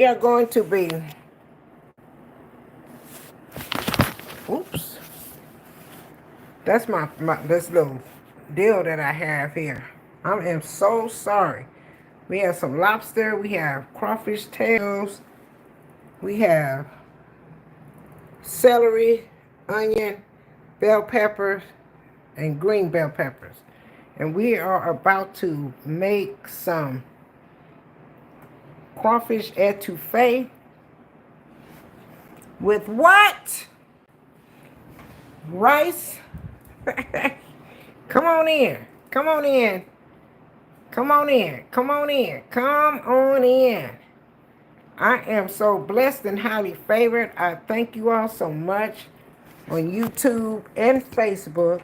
We are going to be, oops, that's my this little deal that I have here. I am so sorry. We have some lobster, we have crawfish tails, we have celery, onion, bell peppers, and green bell peppers. And we are about to make some crawfish etouffee with what? Rice. Come on in. Come on in. Come on in. Come on in. Come on in. I am so blessed and highly favored. I thank you all so much on YouTube and Facebook.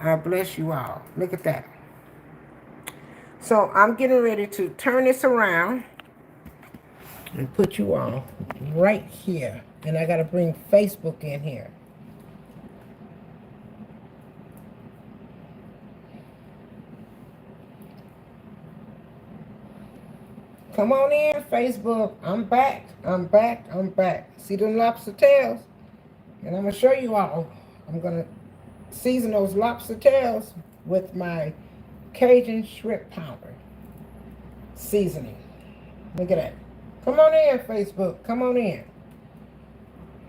I bless you all. Look at that. So I'm getting ready to turn this around and put you all right here. And I got to bring Facebook in here. Come on in, Facebook. I'm back. I'm back. I'm back. See them lobster tails? And I'm going to show you all. I'm going to season those lobster tails with my Cajun shrimp powder seasoning. Look at that. Come on in, Facebook. Come on in.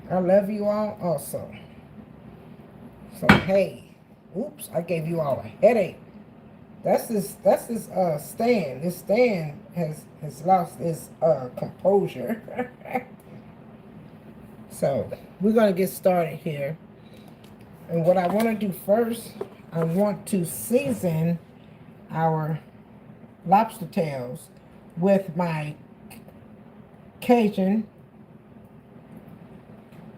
I love you all also. So, hey. Oops, I gave you all a headache. That's this stand. This stand has lost its composure. So we're gonna get started here. And what I want to do first, I want to season our lobster tails with my Cajun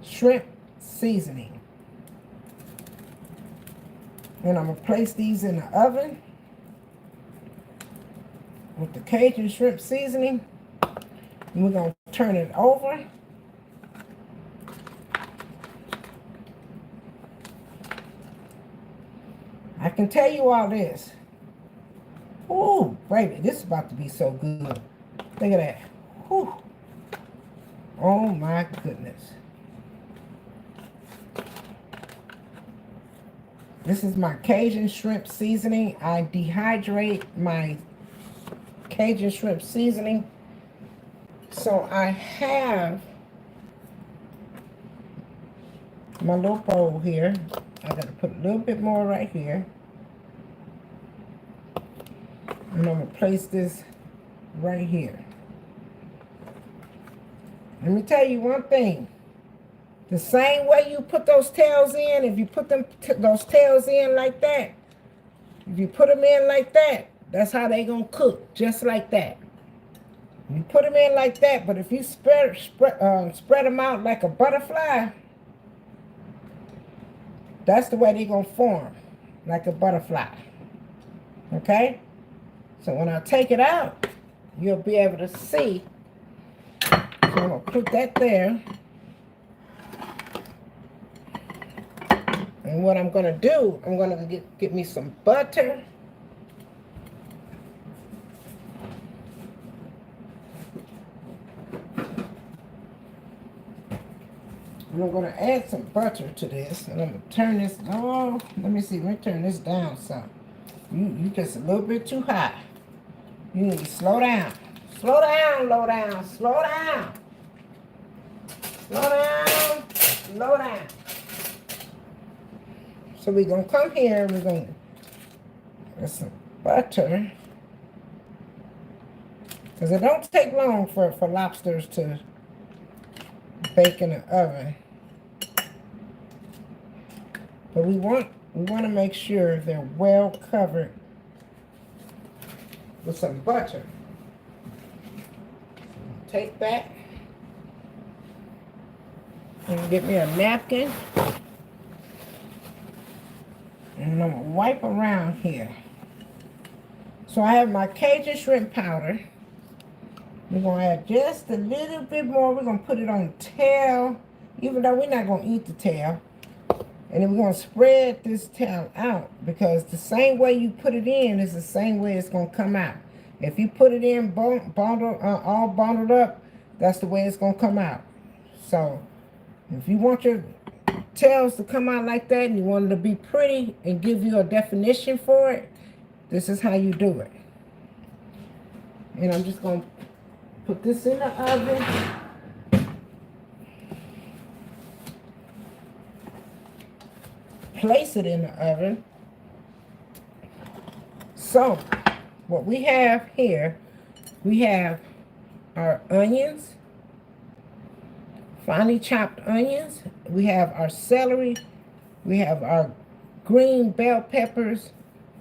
shrimp seasoning. And I'm gonna place these in the oven with the Cajun shrimp seasoning. And we're going to turn it over. I can tell you all this. Ooh, baby, this is about to be so good. Look at that. Whew. Oh my goodness. This is my Cajun shrimp seasoning. I dehydrate my Cajun shrimp seasoning. So I have my little bowl here. I got to put a little bit more right here. And I'm going to place this right here. Let me tell you one thing. The same way you put those tails in, if you put those tails in like that, if you put them in like that, that's how they gonna cook, just like that. You put them in like that, but if you spread them out like a butterfly, that's the way they gonna form, like a butterfly. Okay? So when I take it out, you'll be able to see. So I'm gonna put that there. And what I'm gonna do, I'm gonna get me some butter. And I'm going to add some butter to this. And I'm going to turn this, oh, let me see. Let me turn this down some. You just a little bit too high. You need to slow down. Slow down, low down, slow down. Slow down, slow down. So we're going to come here. We're going to get some butter. Because it don't take long for lobsters to bake in the oven. But we want to make sure they're well covered with some butter. Take that and get me a napkin. And I'm going to wipe around here. So I have my Cajun shrimp powder. We're going to add just a little bit more. We're going to put it on the tail, even though we're not going to eat the tail. And then we're going to spread this tail out, because the same way you put it in is the same way it's going to come out. If you put it in bundled, all bundled up, that's the way it's gonna come out. So if you want your tails to come out like that and you want it to be pretty and give you a definition for it, this is how you do it. And I'm just gonna put this in the oven. Place it in the oven. So what we have here, we have our onions, finely chopped onions. We have our celery. We have our green bell peppers.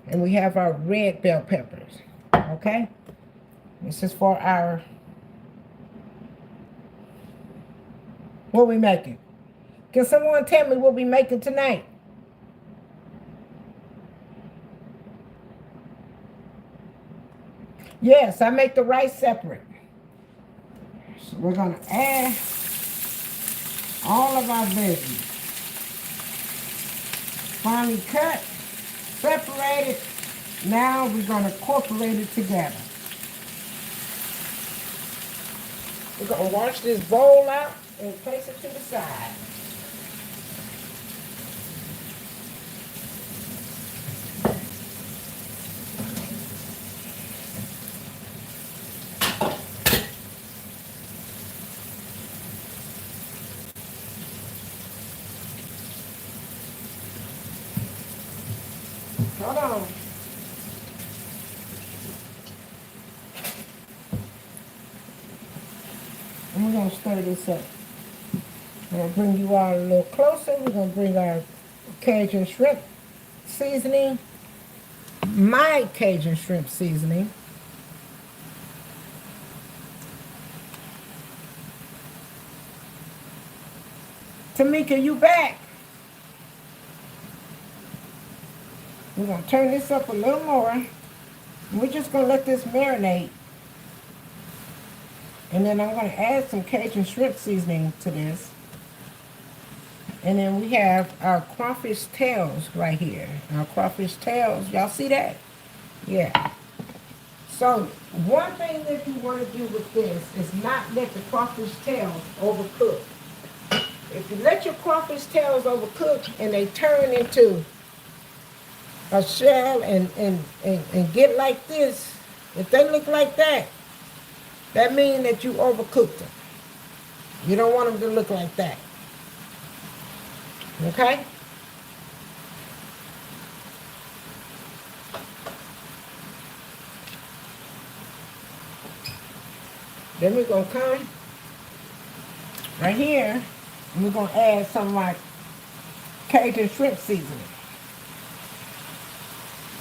And we have our red bell peppers. Okay? This is for our, what we making? Can someone tell me what we making tonight? Yes, I make the rice separate. So we're going to add all of our veggies. Finely cut, separated. Now we're going to incorporate it together. We're going to wash this bowl out and place it to the side. Hold on. And we're going to stir this up. I'm going to bring you all a little closer. We're going to bring our Cajun shrimp seasoning. My Cajun shrimp seasoning. Tamika, you back? We're going to turn this up a little more. We're just going to let this marinate. And then I'm going to add some Cajun shrimp seasoning to this. And then we have our crawfish tails right here. Our crawfish tails. Y'all see that? Yeah. So one thing that you want to do with this is not let the crawfish tails overcook. If you let your crawfish tails overcook and they turn into a shell and get like this, if they look like that, that means that you overcooked them. You don't want them to look like that. Okay? Then we're going to come right here and we're going to add some like Cajun shrimp seasoning.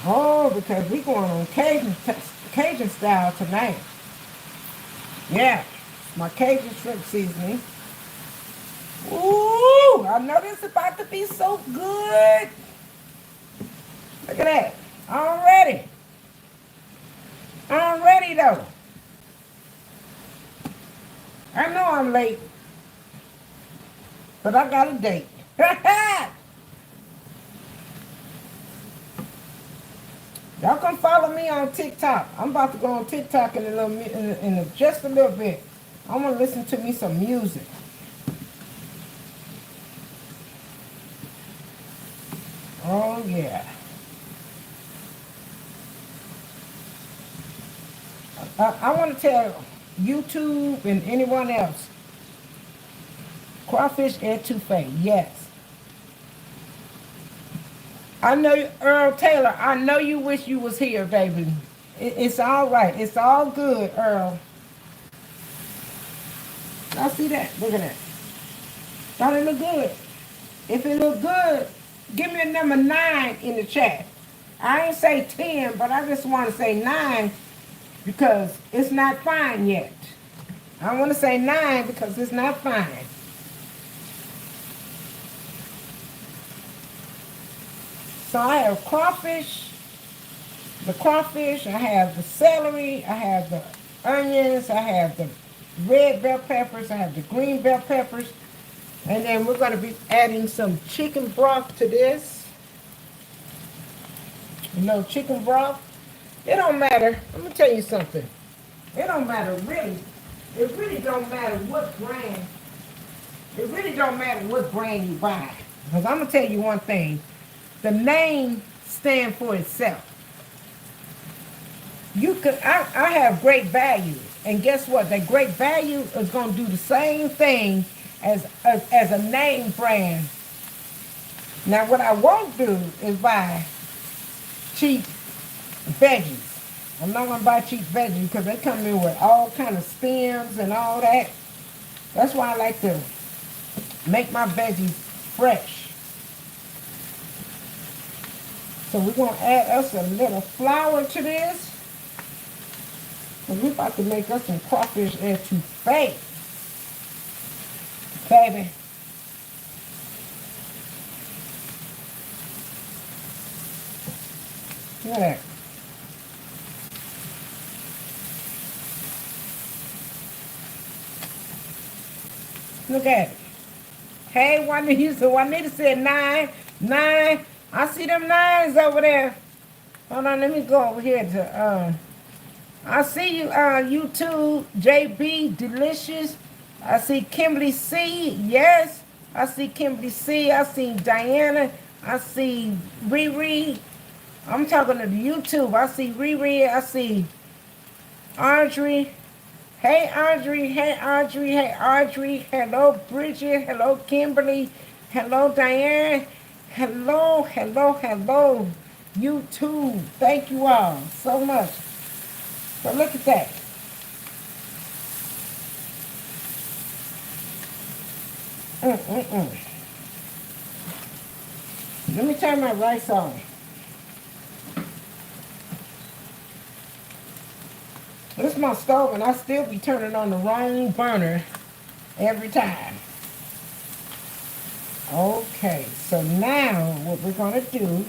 Oh, because we're going on Cajun style tonight. Yeah, my Cajun shrimp seasoning. Ooh, I know this is about to be so good. Look at that. Already. Already though. I know I'm late, but I got a date. Y'all come follow me on TikTok. I'm about to go on TikTok in just a little bit. I want to listen to me some music. Oh yeah. I want to tell YouTube and anyone else. Crawfish etouffee, yes. I know, Earl Taylor, I know you wish you was here, baby. It's all right. It's all good, Earl. Y'all see that? Look at that. Don't it look good? If it look good, give me a number 9 in the chat. I ain't say 10, but I just want to say 9 because it's not fine yet. I want to say 9 because it's not fine. So I have crawfish, the crawfish, I have the celery, I have the onions, I have the red bell peppers, I have the green bell peppers, and then we're going to be adding some chicken broth to this. You know, chicken broth. It don't matter. Let me tell you something. It don't matter really. It really don't matter what brand. It really don't matter what brand you buy. Because I'm gonna tell you one thing. The name stands for itself. I have great value. And guess what? That great value is gonna do the same thing as a name brand. Now what I won't do is buy cheap veggies. I'm not gonna buy cheap veggies because they come in with all kind of stems and all that. That's why I like to make my veggies fresh. So we're gonna add us a little flour to this. And we're about to make us some crawfish etouffee. Baby. Look at that. Look at it. Hey, Juanita said 9. 9. I see them 9s over there. Hold on, let me go over here to I see you YouTube, JB Delicious. I see Kimberly C. Yes. I see Kimberly C. I see Diana. I see Riri. I'm talking to the YouTube. I see Riri. I see Audrey. Hey Audrey. Hey Audrey. Hey Audrey. Hello Bridget. Hello Kimberly. Hello Diane. Hello, hello, hello. YouTube. Thank you all so much. So look at that. Let me turn my rice on. This is my stove, and I still be turning on the wrong burner every time. Okay, so now what we're going to do,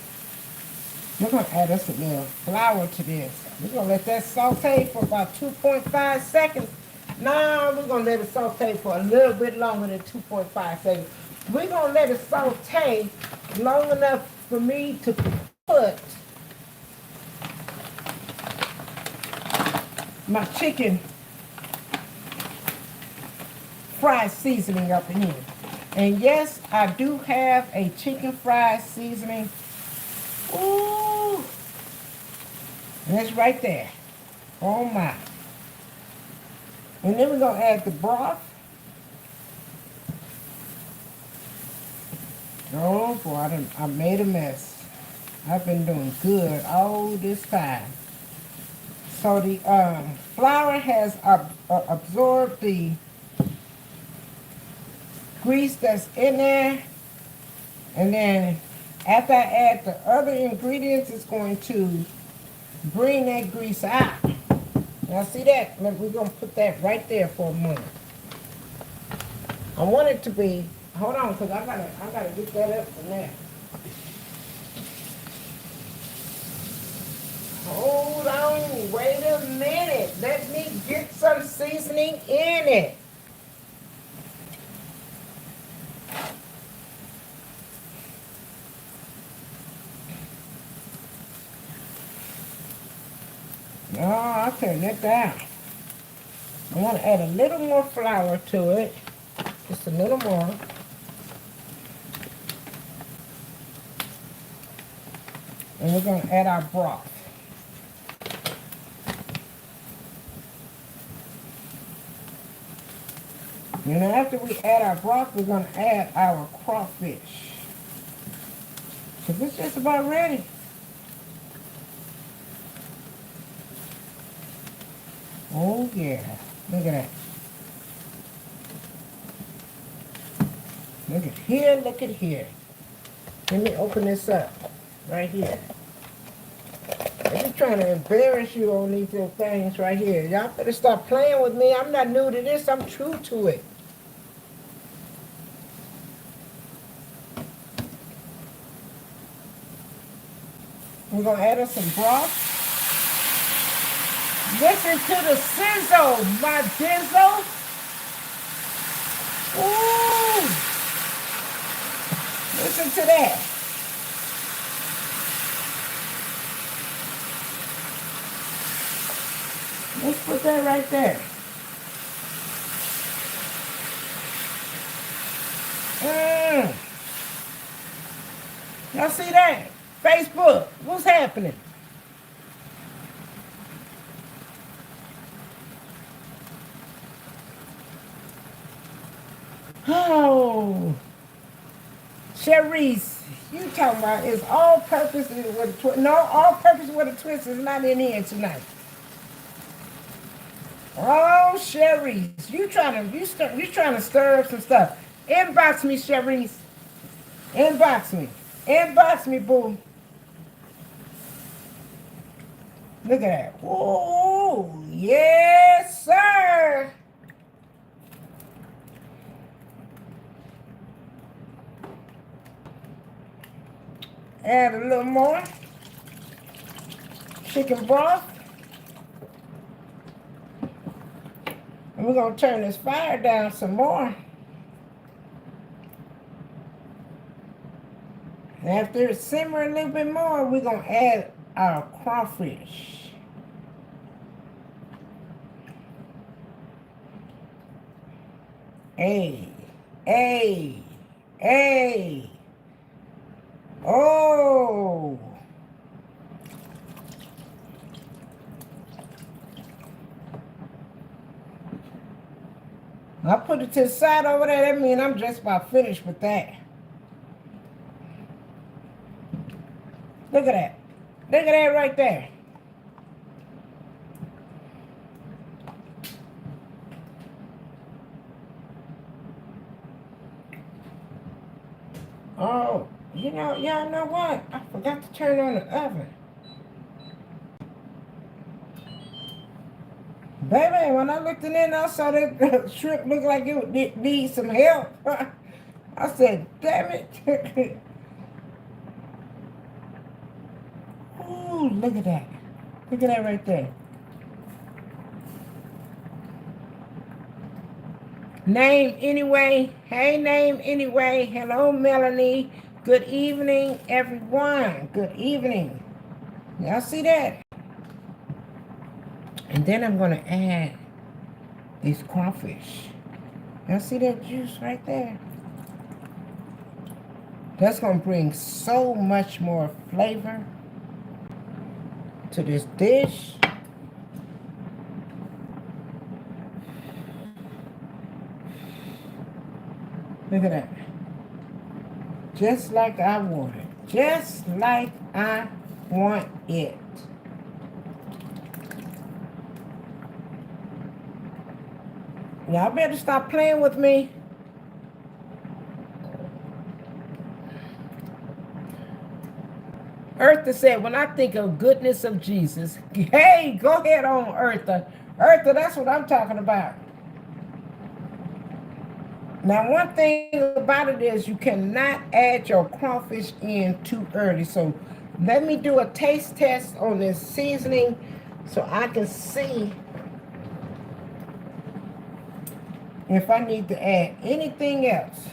we're going to add us a little flour to this. We're going to let that saute for about 2.5 seconds. Now we're going to let it saute for a little bit longer than 2.5 seconds. We're going to let it saute long enough for me to put my chicken fried seasoning up in here. And yes, I do have a chicken fried seasoning. Ooh. And it's right there. Oh my. And then we're going to add the broth. Oh boy, I made a mess. I've been doing good all this time. So the flour has absorbed the grease that's in there. And then after I add the other ingredients, it's going to bring that grease out. Now see that? We're going to put that right there for a moment. I want it to be, hold on, because I gotta get that up from there. Hold on, wait a minute. Let me get some seasoning in it. No, I'll turn that down. I want to add a little more flour to it. Just a little more. And we're going to add our broth. And after we add our broth, we're going to add our crawfish. So it's just about ready. Oh yeah, look at that. Look at here, look at here. Let me open this up, right here. I'm just trying to embarrass you on these little things right here. Y'all better stop playing with me. I'm not new to this, I'm true to it. We're gonna add us some broth. Listen to the sizzle, my dizzle. Ooh. Listen to that. Let's put that right there. Y'all see that? Facebook, what's happening? Oh, Cherise, you talking about it's all purpose with a twist. No, all purpose with a twist is not in here tonight. Oh, Cherise, you trying to stir up some stuff. Inbox me, Cherise. Inbox me. Inbox me, boo. Look at that. Whoa, yes, sir. Add a little more chicken broth. And we're going to turn this fire down some more. And after it simmers a little bit more, we're going to add our crawfish. Hey, hey, hey. Oh. I put it to the side over there. That means I'm just about finished with that. Look at that. Look at that right there. Oh, y'all know what? I forgot to turn on the oven. Baby, when I looked in there, I saw that shrimp look like it would need some help. I said, damn it. Ooh, look at that. Look at that right there. Name anyway. Hey, name anyway. Hello, Melanie. Good evening, everyone. Good evening. Y'all see that? And then I'm going to add these crawfish. Y'all see that juice right there? That's going to bring so much more flavor to this dish. Look at that. Just like I want it. Just like I want it. Y'all better stop playing with me. Eartha said, when I think of goodness of Jesus, hey, go ahead on, Eartha. Eartha, that's what I'm talking about. Now, one thing about it is you cannot add your crawfish in too early. So let me do a taste test on this seasoning so I can see if I need to add anything else.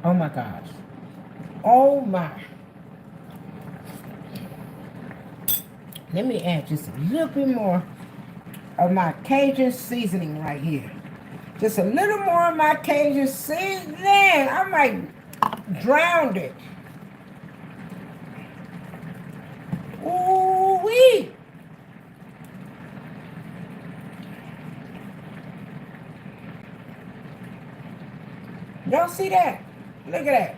Oh my gosh. Oh my. Let me add just a little bit more of my Cajun seasoning right here. Just a little more of my Cajun seasoning. I might drown it. Ooh-wee. Y'all see that? Look at that.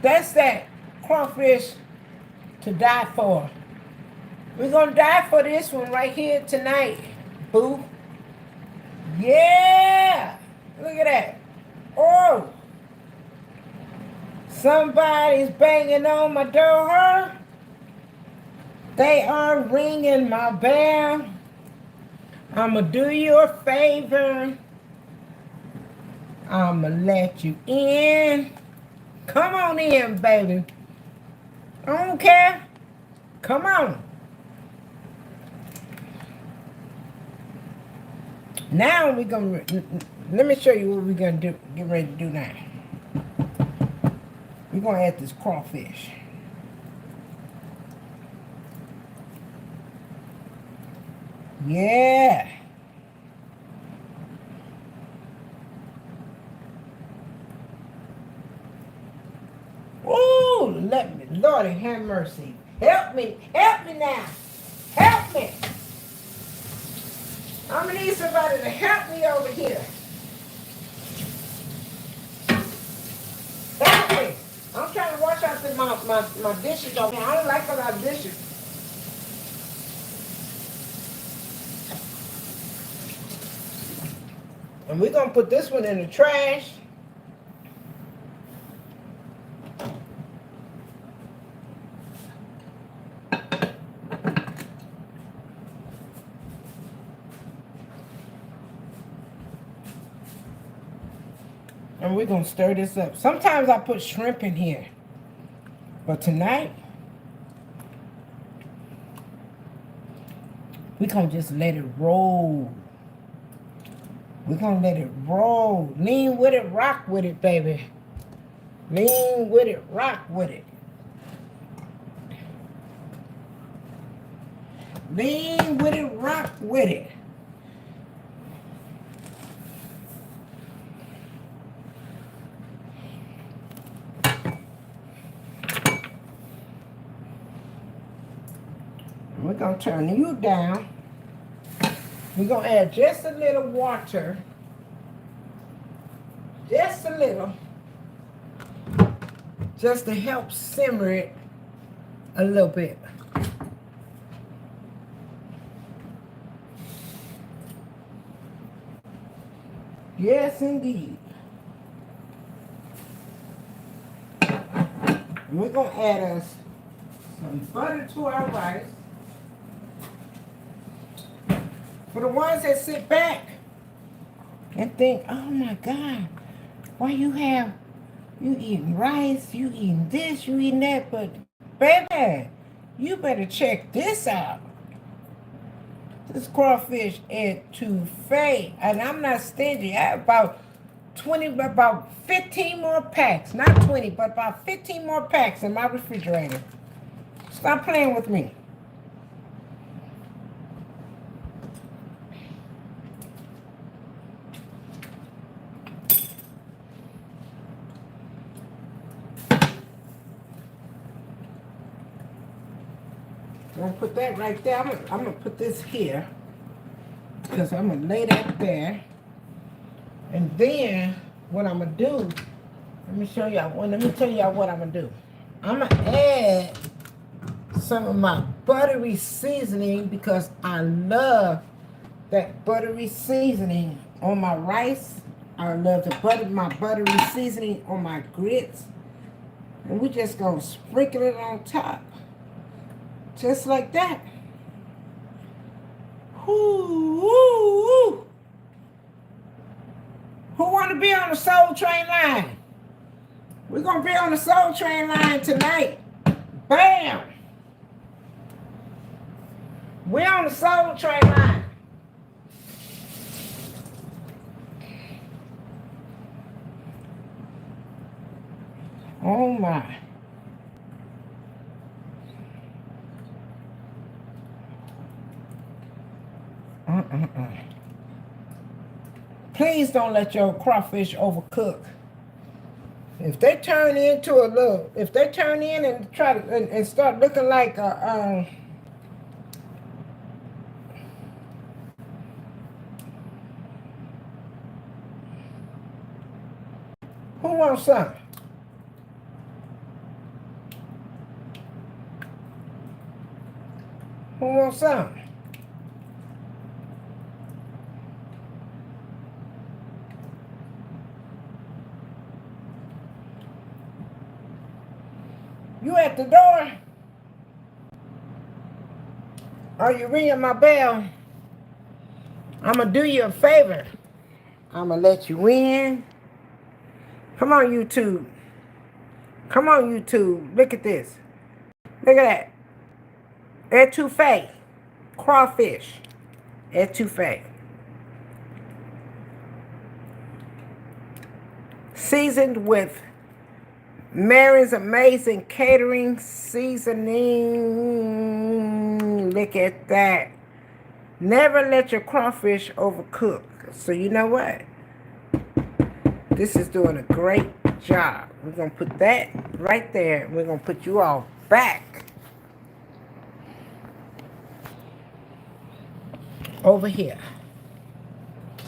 That's that crawfish to die for. We're going to die for this one right here tonight, boo. Yeah. Look at that. Oh. Somebody's banging on my door. They are ringing my bell. I'm going to do you a favor. I'm going to let you in. Come on in, baby. I don't care. Come on. Now we're gonna, let me show you what we're gonna do, get ready to do now. We're gonna add this crawfish. Yeah. Ooh, let me, Lord have mercy. Help me now. Help me. I'm gonna need somebody to help me over here. Help me. I'm trying to wash out my dishes over here. I don't like a lot of dishes. And we're gonna put this one in the trash. And we're gonna stir this up. Sometimes I put shrimp in here. But tonight, we're gonna just let it roll. We're gonna let it roll. Lean with it, rock with it, baby. Lean with it, rock with it. Lean with it, rock with it. We're gonna turn you down. We're gonna add just a little water. Just a little. Just to help simmer it a little bit. Yes, indeed. And we're gonna add us some butter to our rice. For the ones that sit back and think, oh my God, why you eating rice, you eating this, you eating that, but baby, you better check this out. This crawfish etouffee, and I'm not stingy. I have about 15 more packs, not 20, but about 15 more packs in my refrigerator. Stop playing with me. I'm gonna put that right there. I'm gonna put this here because I'm gonna lay that there. And then what I'm gonna do, let me tell y'all what I'm gonna do. I'm gonna add some of my buttery seasoning because I love that buttery seasoning on my rice. I love my buttery seasoning on my grits. And we just gonna sprinkle it on top. Just like that. Who want to be on the Soul Train line? We're going to be on the Soul Train line tonight. Bam! We're on the Soul Train line. Oh my. Please don't let your crawfish overcook. If they turn into if they turn in and try to and start looking like who wants some? Who wants some? You at the door? Are you ringing my bell? I'm going to do you a favor. I'm going to let you in. Come on, YouTube. Come on, YouTube. Look at this. Look at that. Etouffee. Crawfish. Etouffee. Seasoned with Marion's amazing catering seasoning. Look at that. Never let your crawfish overcook. So you know what? This is doing a great job. We're going to put that right there. We're going to put you all back over here.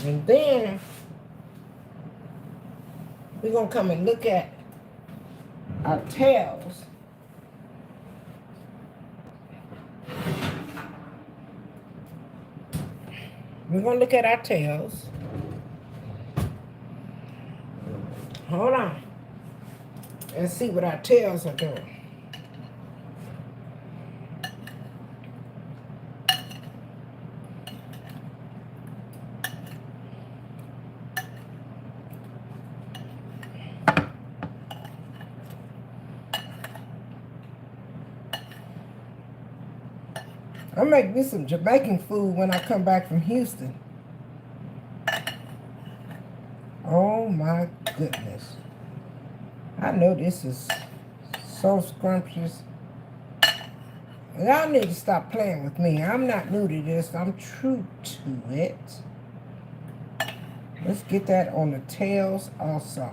And then we're going to come and look at our tails. We're going to look at our tails. Hold on. And see what our tails are doing. I'll make me some Jamaican food when I come back from Houston. Oh my goodness. I know this is so scrumptious. Y'all need to stop playing with me. I'm not new to this. I'm true to it. Let's get that on the tails also.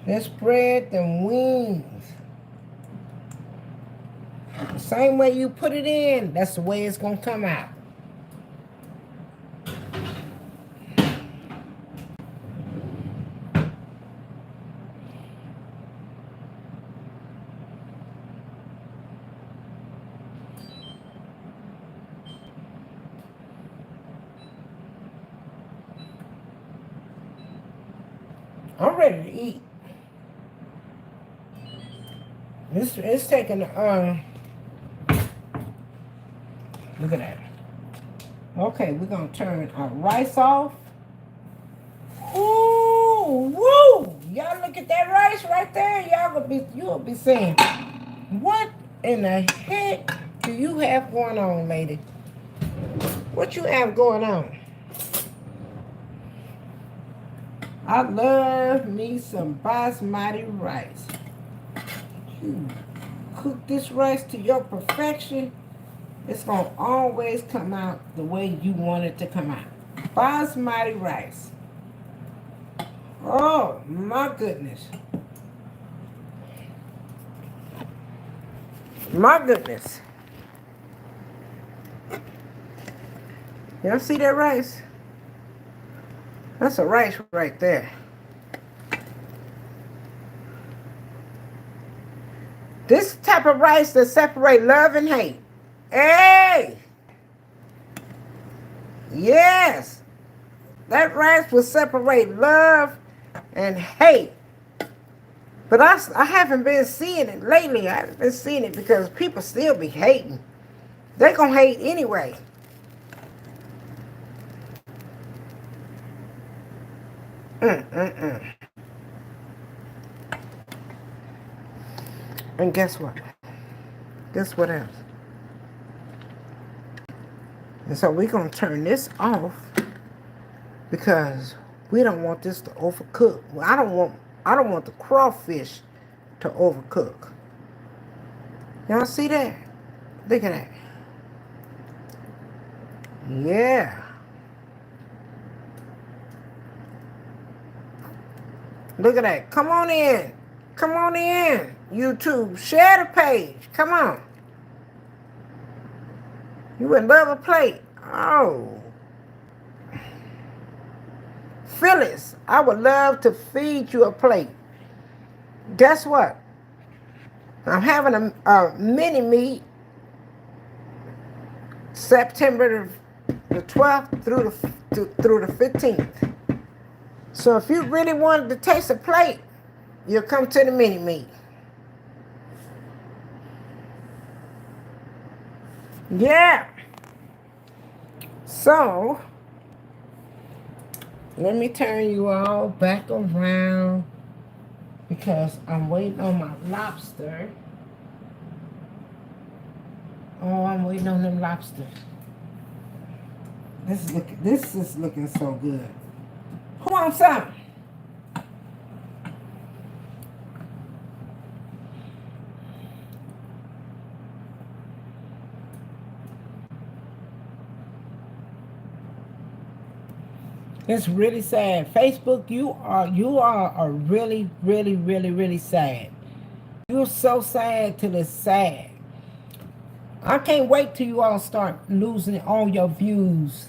Let's spread them wings. The same way you put it in, that's the way it's going to come out. I'm ready to eat. It's taking look at that. Okay, we're gonna turn our rice off. Ooh, woo! Y'all look at that rice right there. You'll be saying, what in the heck do you have going on, lady? What you have going on? I love me some basmati rice. You cook this rice to your perfection, it's going to always come out the way you want it to come out. Basmati rice. Oh, my goodness. My goodness. Y'all see that rice? That's a rice right there. This type of rice that separate love and hate. Hey! Yes! That rice will separate love and hate. But I haven't been seeing it lately. I haven't been seeing it because people still be hating. They're going to hate anyway. And guess what? Guess what else? And so we're going to turn this off because we don't want this to overcook. Well, I don't want the crawfish to overcook. Y'all see that? Look at that. Yeah. Look at that. Come on in. Come on in. YouTube. Share the page. Come on. You would love a plate. Oh. Phyllis, I would love to feed you a plate. Guess what? I'm having a mini meet September the 12th through the 15th. So if you really wanted to taste a plate, you'll come to the mini meet. Yeah. So, let me turn you all back around because I'm waiting on my lobster. Oh, I'm waiting on them lobsters. This is looking so good. Who wants some? It's really sad. Facebook, you are really, really, really, really sad. You're so sad till it's sad. I can't wait till you all start losing all your views.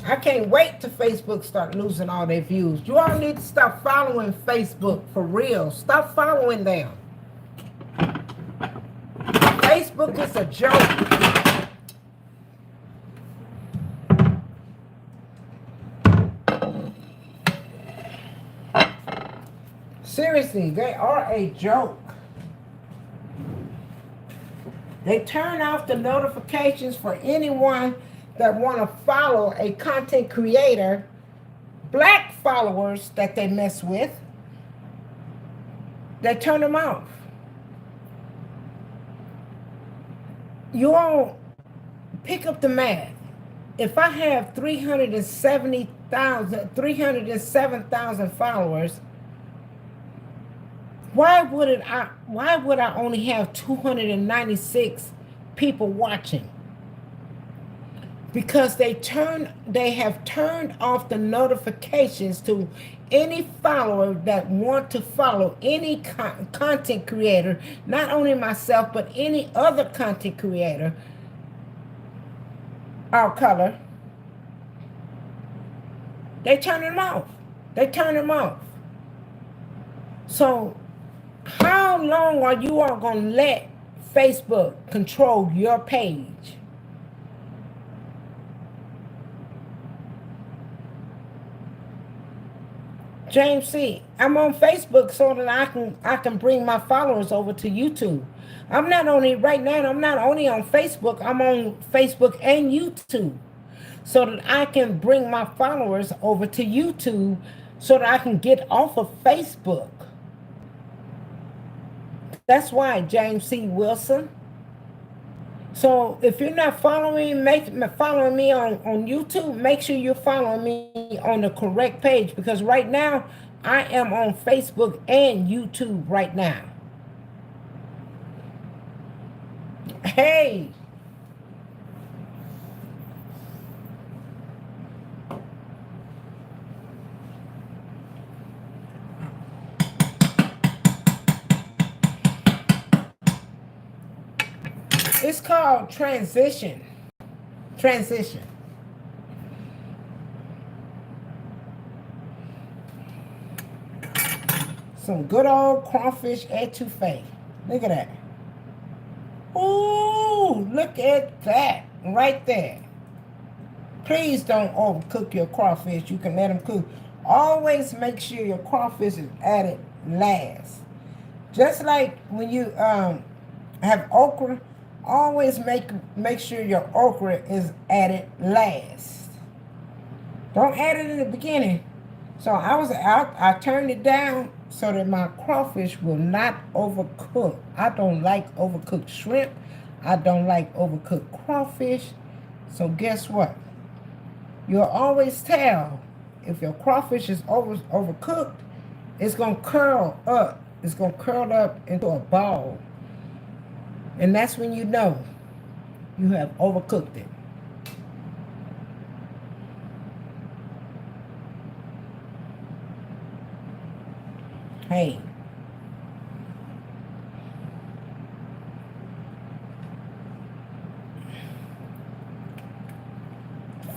I can't wait till Facebook start losing all their views. You all need to stop following Facebook for real. Stop following them. Facebook is a joke. Seriously, they are a joke. They turn off the notifications for anyone that want to follow a content creator, black followers that they mess with. They turn them off. You all pick up the math. If I have 307,000 followers, why would I only have 296 people watching? Because they have turned off the notifications to any follower that want to follow any content creator, not only myself, but any other content creator, our color. They turn them off. They turn them off. So how long are you all going to let Facebook control your page? James C., I'm on Facebook so that I can bring my followers over to YouTube. I'm not only on Facebook, I'm on Facebook and YouTube so that I can bring my followers over to YouTube so that I can get off of Facebook. That's why, James C. Wilson. So if you're not following me on YouTube, make sure you're following me on the correct page, because right now I am on Facebook and YouTube right now. Hey. It's called transition. Transition. Some good old crawfish etouffee. Look at that. Ooh, look at that right there. Please don't overcook your crawfish. You can let them cook. Always make sure your crawfish is added last. Just like when you have okra, always make sure your okra is added last. Don't add it in the beginning. So I turned it down so that my crawfish will not overcook. I don't like overcooked shrimp. I don't like overcooked crawfish. So guess what? You'll always tell if your crawfish is overcooked, it's going to curl up. It's going to curl up into a ball. And that's when you know you have overcooked it. Hey.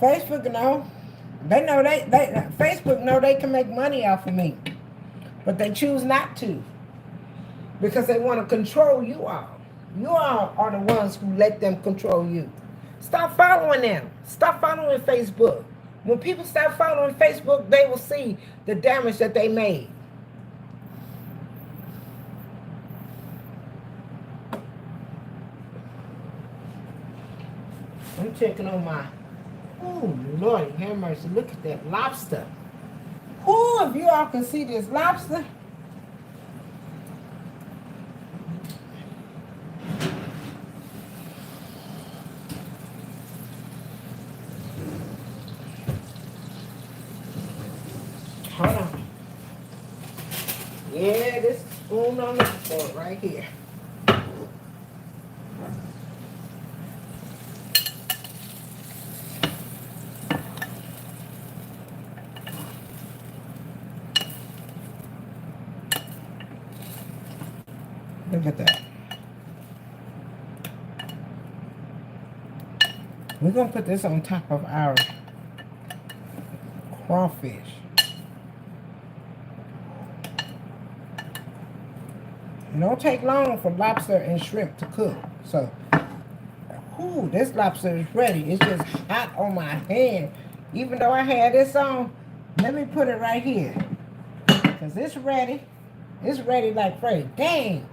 Facebook know. They know Facebook know they can make money off of me. But they choose not to. Because they want to control you all. You all are the ones who let them control you. Stop following them. Stop following Facebook. When people stop following Facebook, they will see the damage that they made. I'm checking on my... Oh, Lord, have mercy. Look at that lobster. Oh, if you all can see this lobster... lay this spoon on the floor right here. Look at that. We're going to put this on top of our crawfish. It don't take long for lobster and shrimp to cook. So, ooh, this lobster is ready. It's just hot on my hand. Even though I had this on, let me put it right here. Because it's ready. It's ready like Freddy. Dang!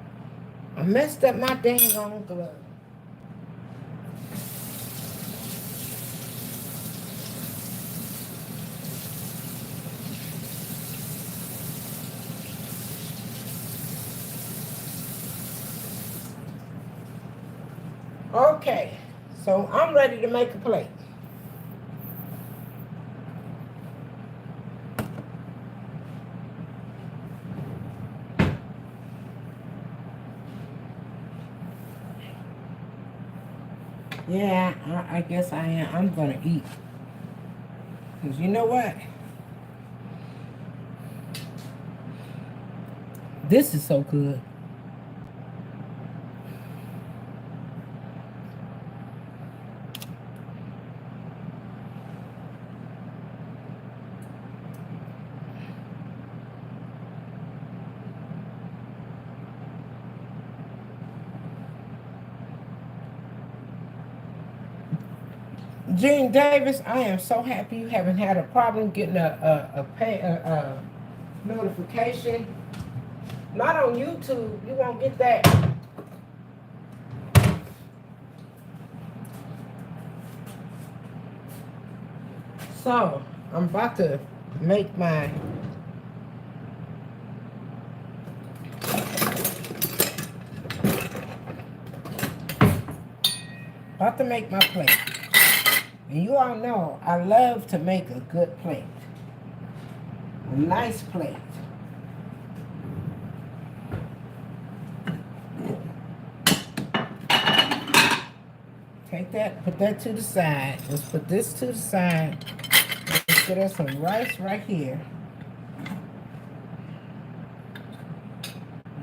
I messed up my dang on glove. Okay, so I'm ready to make a plate. Yeah, I guess I am. I'm gonna eat. Because you know what? This is so good. Gene Davis, I am so happy you haven't had a problem getting a notification. Not on YouTube, you won't get that. So, I'm about to make my plate. And you all know I love to make a good plate. A nice plate. Take that, put that to the side. Let's put this to the side. Let's get us some rice right here.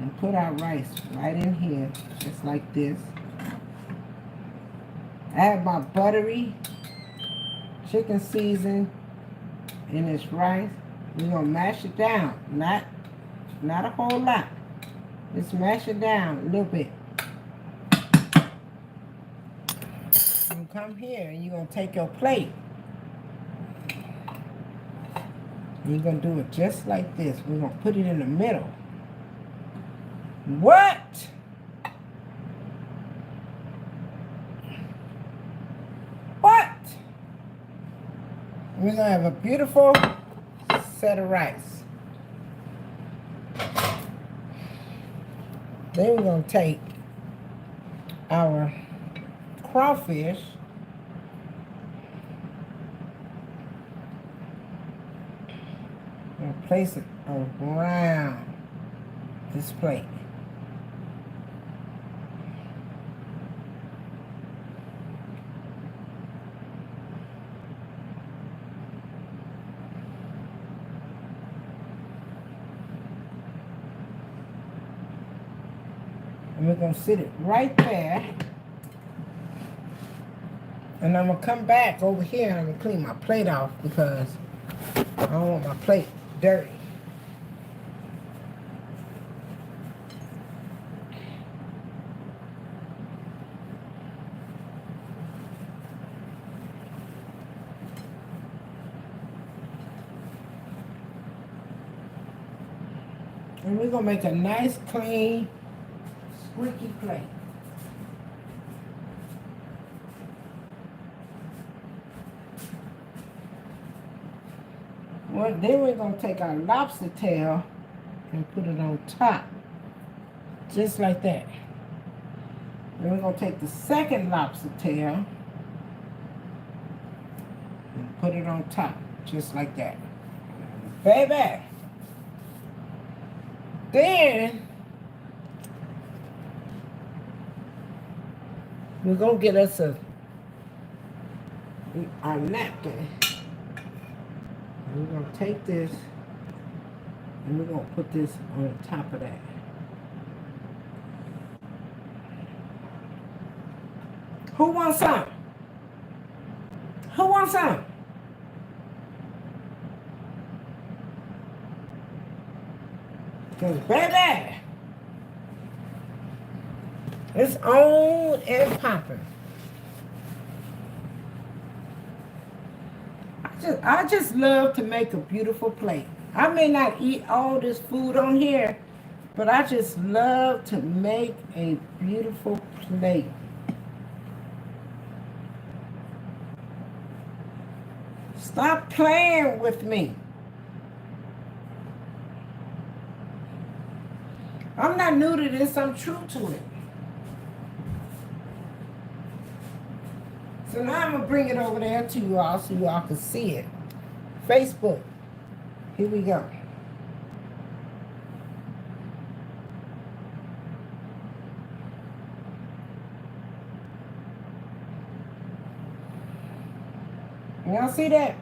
And put our rice right in here, just like this. I have my buttery chicken season in this rice. We're gonna mash it down, not a whole lot. Just mash it down a little bit. You come here and you're gonna take your plate. You're gonna do it just like this. We're gonna put it in the middle. What? We're gonna have a beautiful set of rice. Then we're gonna take our crawfish and place it around this plate. And we're going to sit it right there. And I'm going to come back over here and I'm going to clean my plate off because I don't want my plate dirty. And we're going to make a nice, clean, squeaky plate. Well, then we're going to take our lobster tail and put it on top. Just like that. Then we're going to take the second lobster tail and put it on top. Just like that. Baby! Then we're gonna get us our napkin. We're gonna take this and we're gonna put this on top of that. Who wants some? Who wants some? Because baby, it's on and popping. I just love to make a beautiful plate. I may not eat all this food on here, but I just love to make a beautiful plate. Stop playing with me. I'm not new to this, I'm true to it. So now I'm going to bring it over there to you all so you all can see it. Facebook. Here we go. Y'all see that?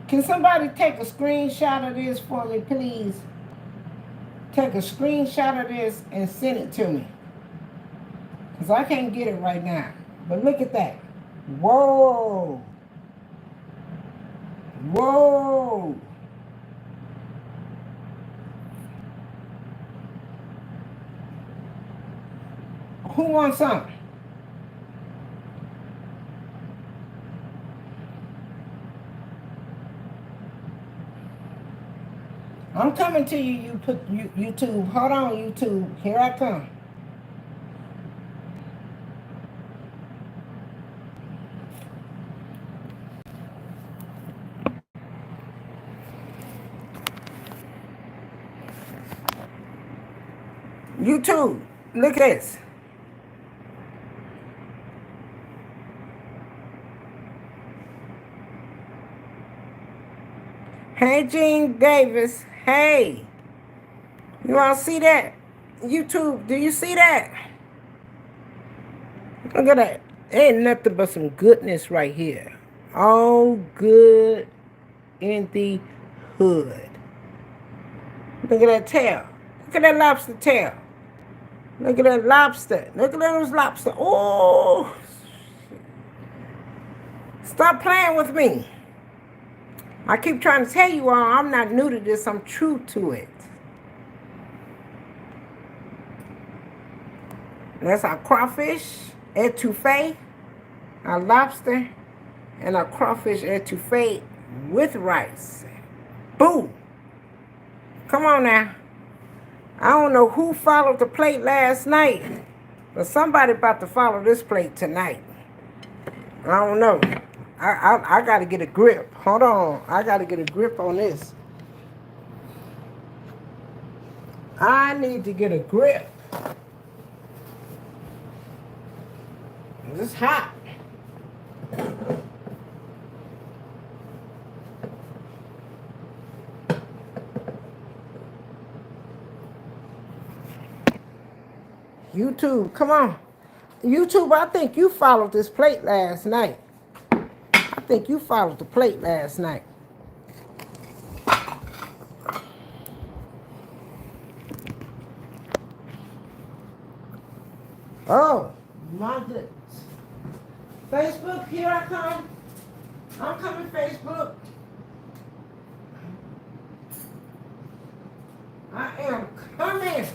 Can somebody take a screenshot of this for me, please? Take a screenshot of this and send it to me. Because I can't get it right now. But look at that. Whoa. Whoa. Who wants some? I'm coming to you, YouTube. Hold on, YouTube. Here I come. YouTube, look at this. Hey, Gene Davis. Hey. You all see that? YouTube, do you see that? Look at that. Ain't nothing but some goodness right here. All good in the hood. Look at that tail. Look at that lobster tail. Look at that lobster. Look at those lobster. Oh. Stop playing with me. I keep trying to tell you all, I'm not new to this. I'm true to it. That's our crawfish etouffee, our lobster, and our crawfish etouffee with rice. Boom. Come on now. I don't know who followed the plate last night, but somebody about to follow this plate tonight. I don't know. I got to get a grip. Hold on. I got to get a grip on this. I need to get a grip. It's hot. YouTube, come on. YouTube, I think you followed this plate last night. I think you followed the plate last night. Oh, my goodness. Facebook, here I come. I'm coming, Facebook. I am coming.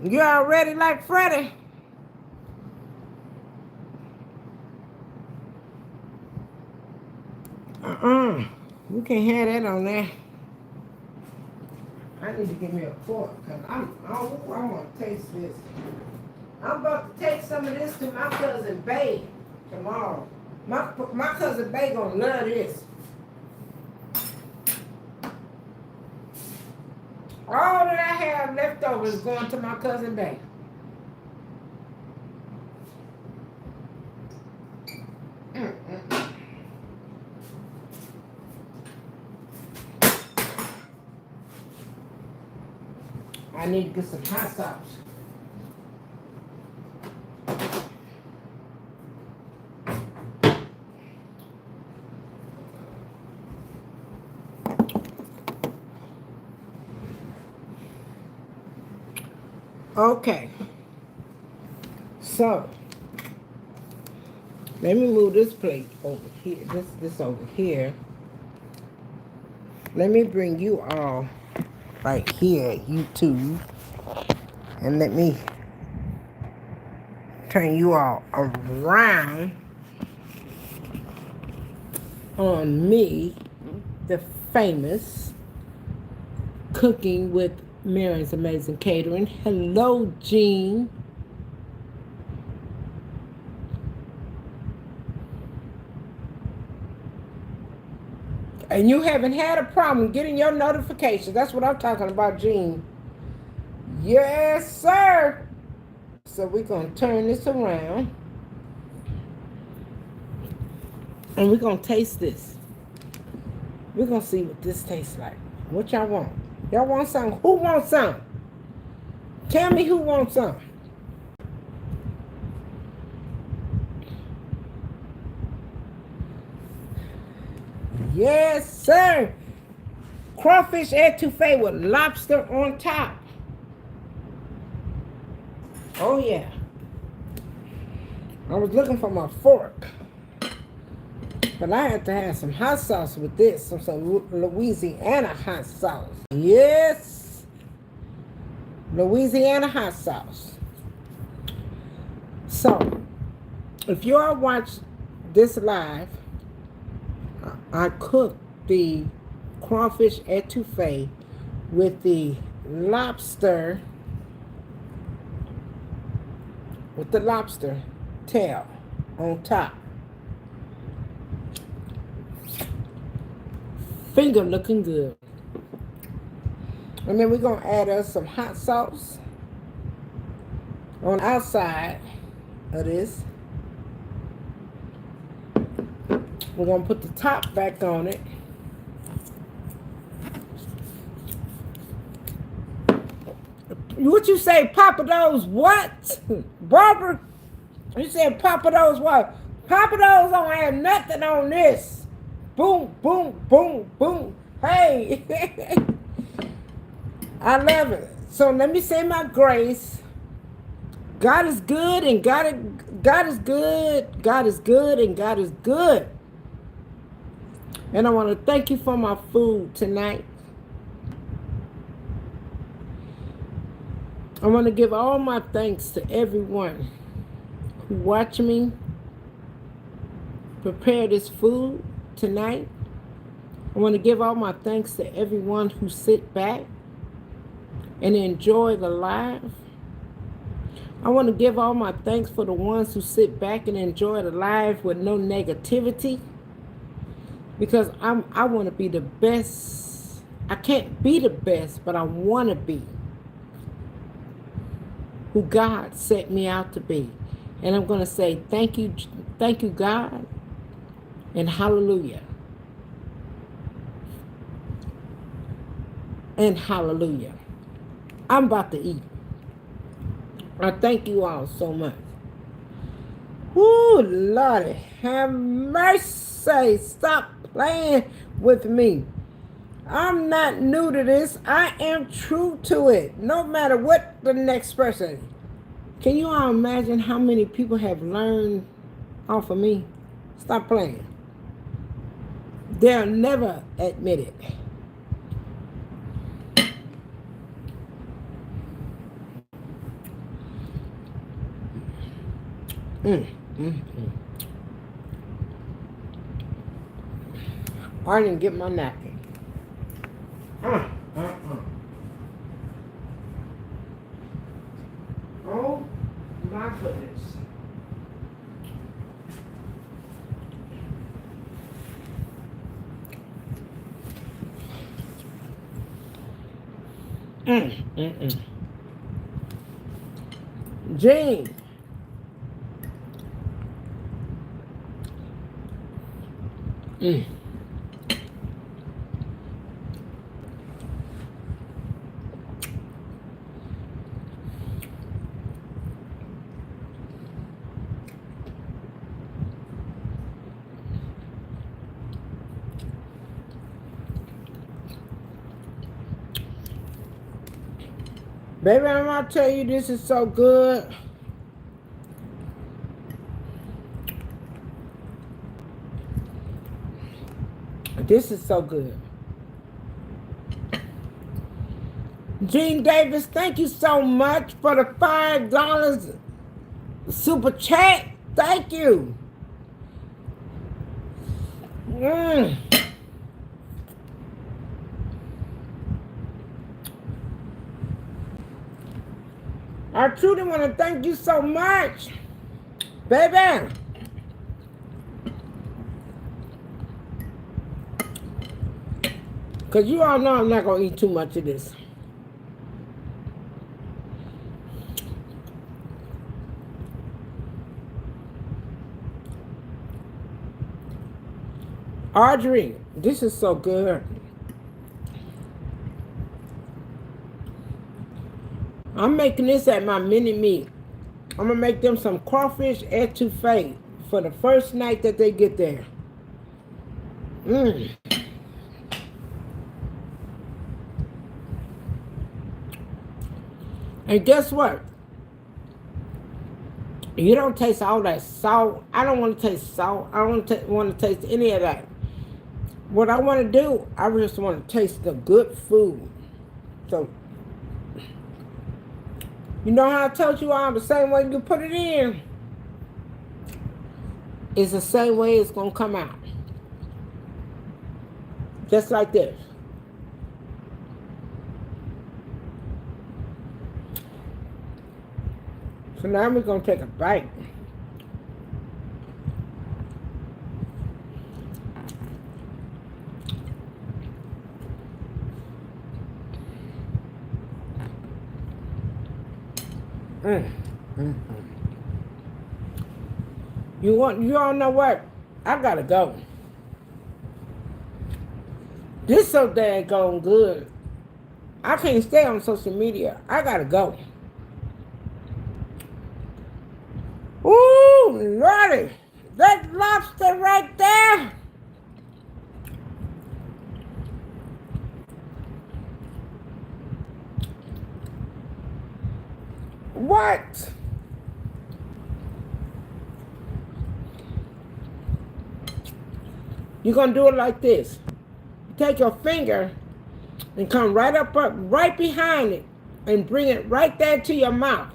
You all ready like Freddy? You can't have that on there. I need to give me a fork because I want to taste this. I'm about to take some of this to my cousin Bay tomorrow. My cousin Bay gonna love this. All that I have left over is going to my cousin Bay. I need to get some hot sauce. Okay. So, let me move this plate over here. This over here. Let me bring you all right here, YouTube. And let me turn you all around on me, the famous Cooking with Marion's Amazing Catering. Hello, Jean. And you haven't had a problem getting your notifications. That's what I'm talking about, Jean. Yes, sir. So we're going to turn this around. And we're going to taste this. We're going to see what this tastes like. What y'all want? Y'all want some? Who wants some? Tell me who wants some. Yes, sir. Crawfish etouffee with lobster on top. Oh, yeah. I was looking for my fork. But I had to have some hot sauce with this. Some Louisiana hot sauce. Yes. Louisiana hot sauce. So, if you all watch this live, I cooked the crawfish etouffee with the lobster tail on top. Finger looking good. And then we're going to add us some hot sauce on the outside of this. We're going to put the top back on it. What you say, Papa Do's what? Barbara? You said Papa Do's what? Papa Do's don't have nothing on this. Boom, boom, boom, boom. Hey. I love it. So let me say my grace. God is good and God is good. God is good and God is good. And I want to thank you for my food tonight. I want to give all my thanks to everyone who watched me prepare this food tonight. I want to give all my thanks to everyone who sit back and enjoy the live. I want to give all my thanks for the ones who sit back and enjoy the live with no negativity. Because I want to be the best. I can't be the best, but I want to be who God set me out to be. And I'm going to say thank you, God, and hallelujah. And hallelujah. I'm about to eat. I thank you all so much. Ooh, Lordy, have mercy. Stop playing with me. I'm not new to this. I am true to it. No matter what the next person. Can you all imagine how many people have learned off of me? Stop playing. They'll never admit it. I didn't get my napkin. Oh my goodness. Gene. Baby, I'm gonna tell you, this is so good. This is so good. Gene Davis, thank you so much for the $5 super chat. Thank you. I truly want to thank you so much, baby. Because you all know I'm not going to eat too much of this. Audrey, this is so good. I'm making this at my mini meat. I'm going to make them some crawfish etouffee for the first night that they get there. And guess what? You don't taste all that salt. I don't want to taste salt. I don't want to taste any of that. What I want to do, I just want to taste the good food. So, you know how I told you all the same way you put it in? It's the same way it's going to come out. Just like this. So now we're going to take a bite. You all know what? I gotta go. This so daggone good. I can't stay on social media. I gotta go. Ooh, Lordy. That lobster right there. What? You're going to do it like this. Take your finger and come right up, right behind it and bring it right there to your mouth.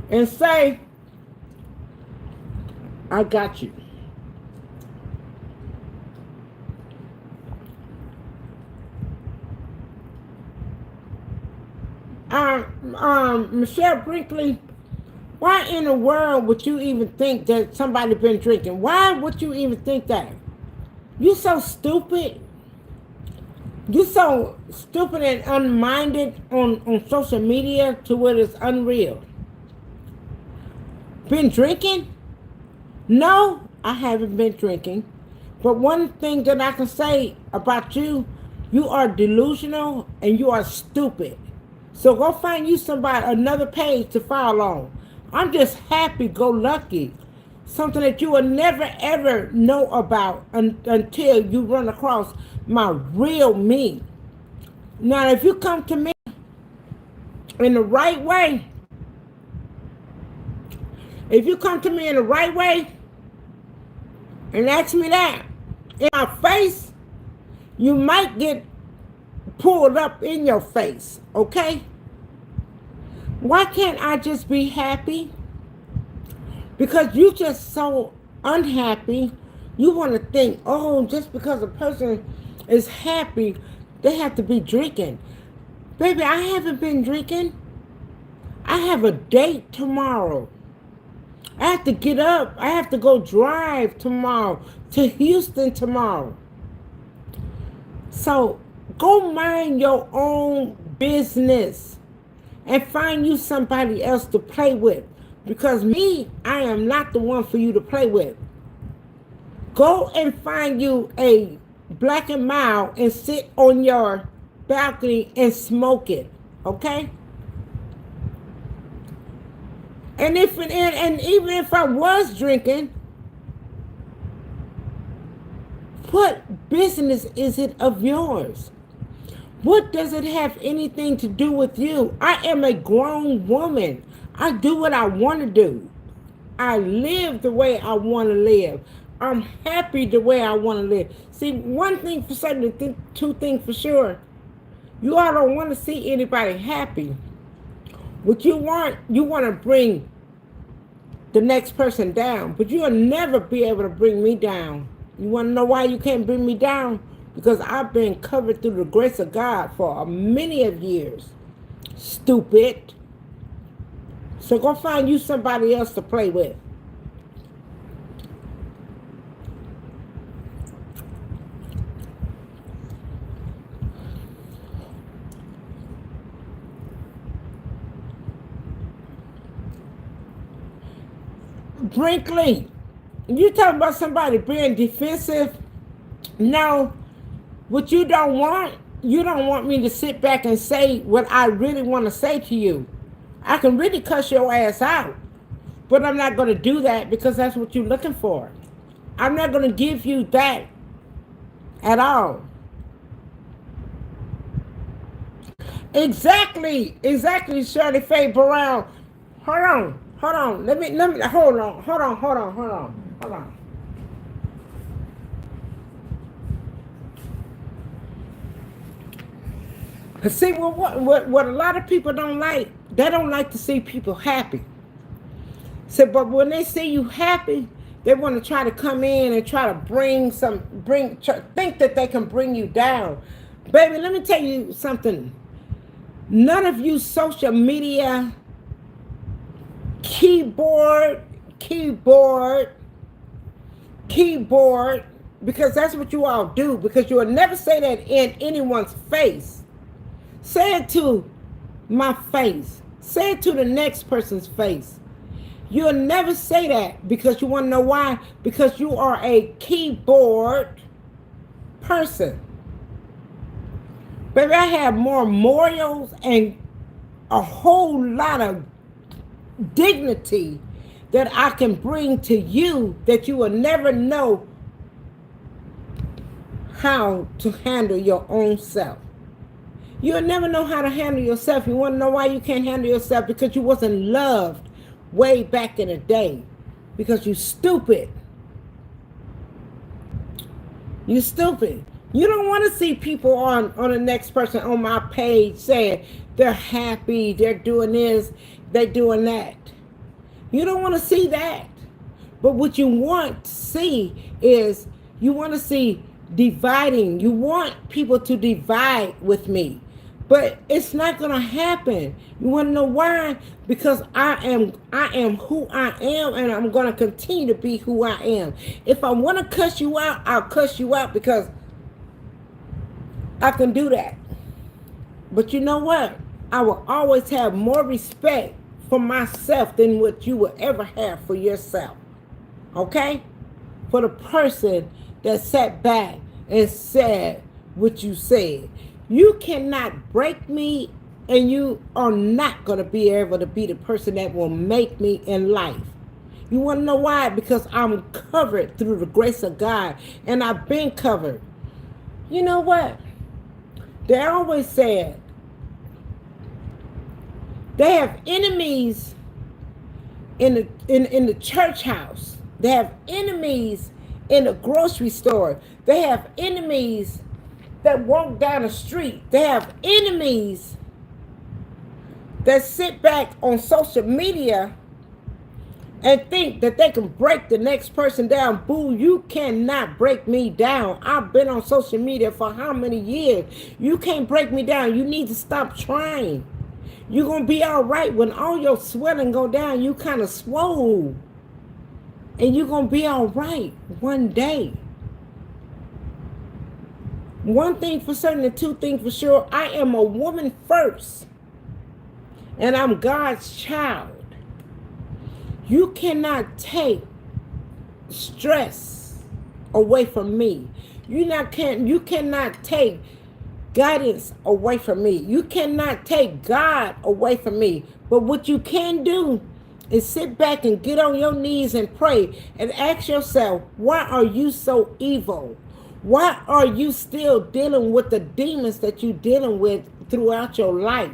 And say, I got you. Michelle Brinkley, why in the world would you even think that somebody been drinking? Why would you even think that? You so stupid. You so stupid and unminded on social media to where it's unreal. Been drinking? No, I haven't been drinking. But one thing that I can say about you, you are delusional and you are stupid. So go find you somebody, another page to follow on. I'm just happy-go-lucky. Something that you will never, ever know about until you run across my real me. Now, if you come to me in the right way, and ask me that in my face, you might get pulled up in your face, okay? Why can't I just be happy? Because you just so unhappy. You want to think, oh, just because a person is happy, they have to be drinking. Baby, I haven't been drinking. I have a date tomorrow. I have to get up. I have to go drive tomorrow to Houston tomorrow. So go mind your own business and find you somebody else to play with. Because me, I am not the one for you to play with. Go and find you a Black and Mild and sit on your balcony and smoke it. Okay? And even if I was drinking, what business is it of yours? What does it have anything to do with you? I am a grown woman. I do what I want to do. I live the way I want to live. I'm happy the way I want to live. See, one thing for certain, two things for sure. You all don't want to see anybody happy. What you want to bring the next person down. But you'll never be able to bring me down. You want to know why you can't bring me down? Because I've been covered through the grace of God for many of years. Stupid. So go find you somebody else to play with. Brinkley, you talking about somebody being defensive? No, what you don't want me to sit back and say what I really want to say to you. I can really cuss your ass out, but I'm not going to do that because that's what you're looking for. I'm not going to give you that at all. Exactly, Shirley Faye Brown. Hold on. Let me, hold on. See, what a lot of people don't like, they don't like to see people happy. So, but when they see you happy, they want to try to come in and try to think that they can bring you down. Baby, let me tell you something. None of you social media keyboard, because that's what you all do, because you will never say that in anyone's face. Say it to my face. Say it to the next person's face. You'll never say that, because you want to know why? Because you are a keyboard person. Baby, I have more morals and a whole lot of dignity that I can bring to you that you will never know how to handle your own self. You'll never know how to handle yourself. You want to know why you can't handle yourself? Because you wasn't loved way back in the day. Because you stupid. You stupid. You don't want to see people on the next person on my page saying they're happy, they're doing this, they're doing that. You don't want to see that. But what you want to see is, you want to see dividing. You want people to divide with me. But it's not going to happen. You want to know why? Because I am who I am, and I'm going to continue to be who I am. If I want to cuss you out, I'll cuss you out, because I can do that. But you know what? I will always have more respect for myself than what you will ever have for yourself. Okay? For the person that sat back and said what you said. You cannot break me, and you are not going to be able to be the person that will make me in life. You want to know why? Because I'm covered through the grace of God, and I've been covered. You know what? They always said they have enemies in the church house. They have enemies in the grocery store. They have enemies that walk down the street. They have enemies that sit back on social media and think that they can break the next person down. Boo, you cannot break me down. I've been on social media for how many years? You can't break me down. You need to stop trying. You're going to be all right when all your swelling go down. You kind of swole. And you're going to be all right one day. One thing for certain and two things for sure, I am a woman first. And I'm God's child. You cannot take stress away from me. You cannot take guidance away from me. You cannot take God away from me. But what you can do is sit back and get on your knees and pray and ask yourself, why are you so evil? Why are you still dealing with the demons that you're dealing with throughout your life?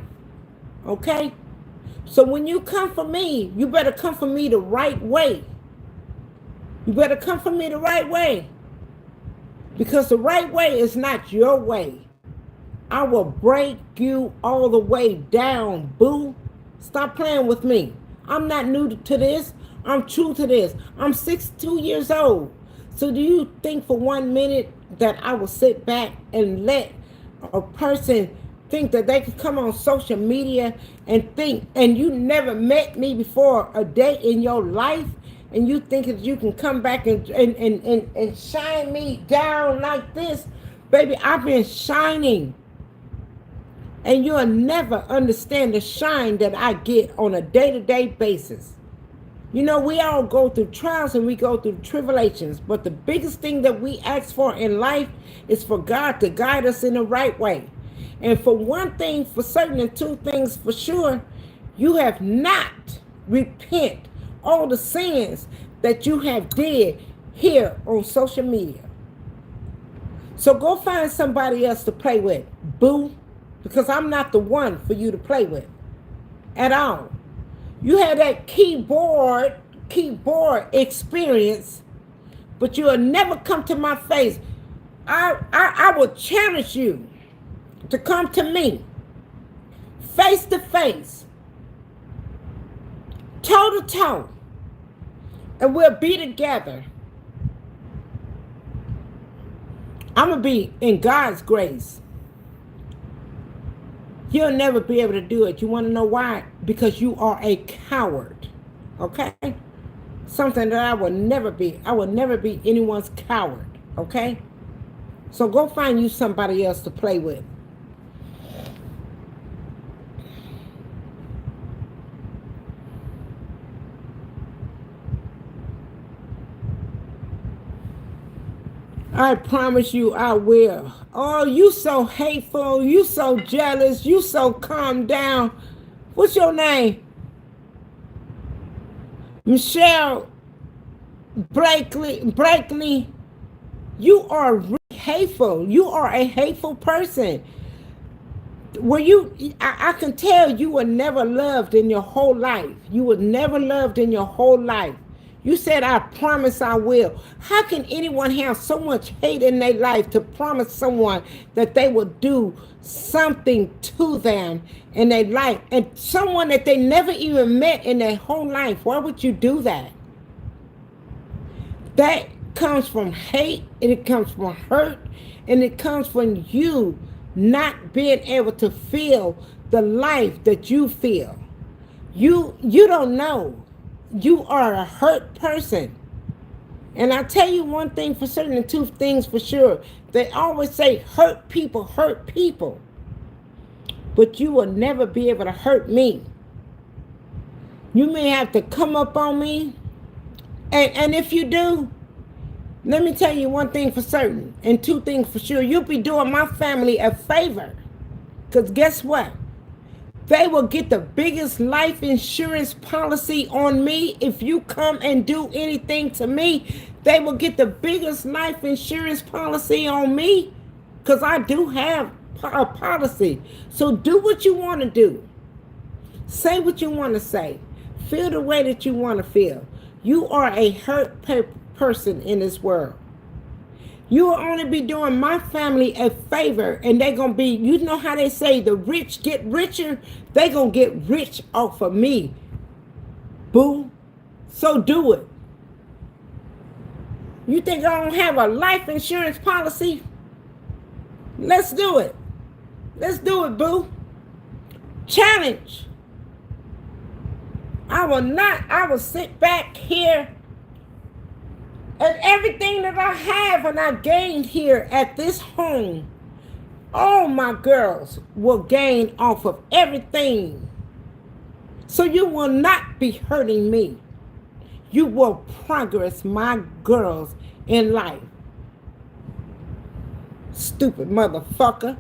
Okay? So when you come for me, you better come for me the right way. You better come for me the right way. Because the right way is not your way. I will break you all the way down, boo. Stop playing with me. I'm not new to this. I'm true to this. I'm 62 years old. So do you think for 1 minute that I will sit back and let a person think that they could come on social media and think, and you never met me before a day in your life, and you think that you can come back and shine me down like this? Baby, I've been shining. And you'll never understand the shine that I get on a day-to-day basis. You know, we all go through trials and we go through tribulations. But the biggest thing that we ask for in life is for God to guide us in the right way. And for one thing for certain and two things for sure, you have not repent all the sins that you have did here on social media. So go find somebody else to play with, boo. Because I'm not the one for you to play with at all. You have that keyboard experience, but you'll never come to my face. I will challenge you to come to me face to face, toe to toe, and we'll be together. I'm going to be in God's grace. You'll never be able to do it. You want to know why? Because you are a coward. Okay? Something that I will never be. I will never be anyone's coward. Okay? So go find you somebody else to play with. I promise you I will. Oh, you so hateful. You so jealous. You so calm down. What's your name? Michelle Blakely. You are really hateful. You are a hateful person. I can tell you were never loved in your whole life. You were never loved in your whole life. You said, I promise I will. How can anyone have so much hate in their life to promise someone that they will do something to them in their life? And someone that they never even met in their whole life, why would you do that? That comes from hate, and it comes from hurt, and it comes from you not being able to feel the life that you feel. You don't know. You are a hurt person. And I tell you one thing for certain and two things for sure. They always say hurt people hurt people. But you will never be able to hurt me. You may have to come up on me. And if you do, let me tell you one thing for certain and two things for sure. You'll be doing my family a favor. Because guess what? They will get the biggest life insurance policy on me. If you come and do anything to me, they will get the biggest life insurance policy on me, because I do have a policy. So do what you want to do. Say what you want to say. Feel the way that you want to feel. You are a hurt person in this world. You will only be doing my family a favor, and they're going to be, you know how they say the rich get richer? They're going to get rich off of me, boo. So do it. You think I don't have a life insurance policy? Let's do it. Let's do it, boo. Challenge. I will sit back here And everything that I have and I gained here at this home, all my girls will gain off of everything. So you will not be hurting me. You will progress my girls in life. Stupid motherfucker.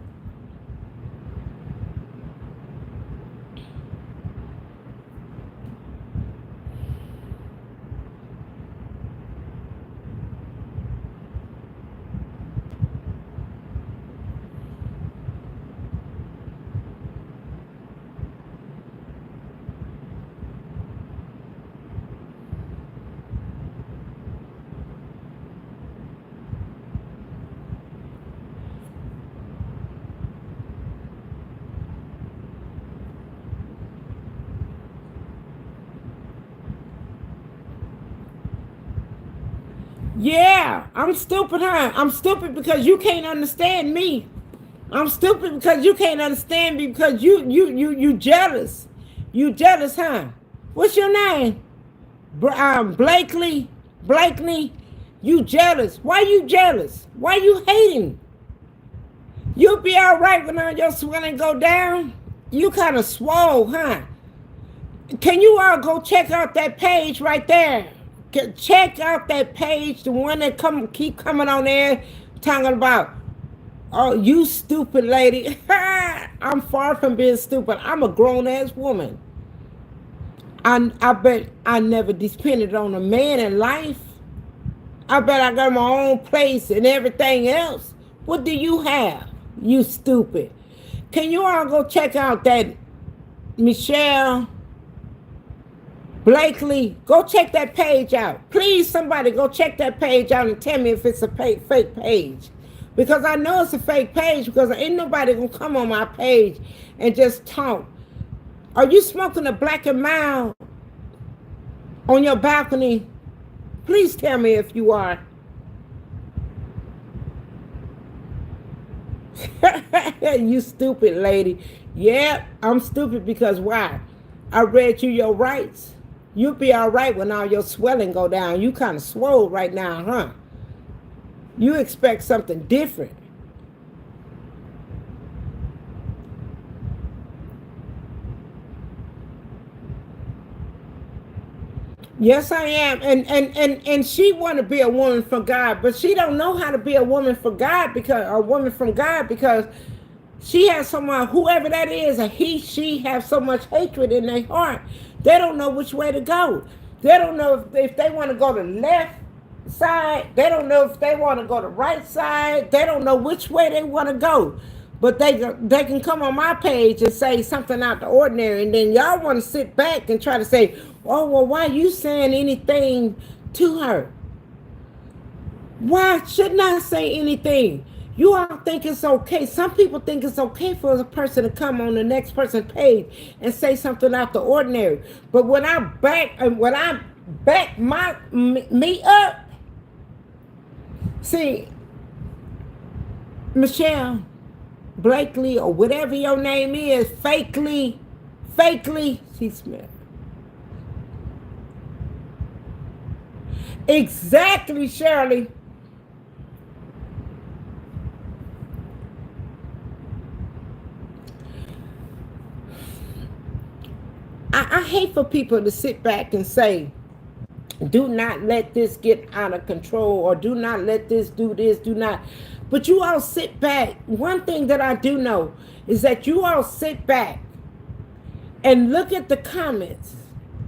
Yeah, I'm stupid, huh? I'm stupid because you can't understand me. I'm stupid because you can't understand me because you jealous. You jealous, huh? What's your name? Blakely. Blakely. You jealous. Why you jealous? Why you hating? You'll be all right when all your swelling go down. You kind of swole, huh? Can you all go check out that page right there? Check out that page, the one that keep coming on there talking about, oh, you stupid lady. I'm far from being stupid. I'm a grown ass woman. I bet I never depended on a man in life. I bet I got my own place and everything else. What do you have? You stupid. Can you all go check out that Michelle Blakely? Go check that page out. Please, somebody go check that page out and tell me if it's a fake page. Because I know it's a fake page because ain't nobody gonna come on my page and just talk. Are you smoking a black and mild on your balcony? Please tell me if you are. You stupid lady. Yeah, I'm stupid because why? I read you your rights. You'll be all right when all your swelling go down. You kind of swole right now, huh? You expect something different. Yes, I am. And she want to be a woman for God, but she don't know how to be a woman for God because a woman from God because she has someone, whoever that is, a he, she have so much hatred in their heart. They don't know which way to go. They don't know if they want to go to left side. They don't know if they want to go to right side. They don't know which way they want to go. But they can come on my page and say something out the ordinary, and then y'all want to sit back and try to say, oh, well, why are you saying anything to her? Why shouldn't I say anything? You all think it's okay. Some people think it's okay for a person to come on the next person's page and say something out the ordinary. But when I back me up, see, Michelle Blakely or whatever your name is, fakely, she smelled. Exactly, Shirley. I hate for people to sit back and say, do not let this get out of control, or do not let this do this, do not. But you all sit back. One thing that I do know is that you all sit back and look at the comments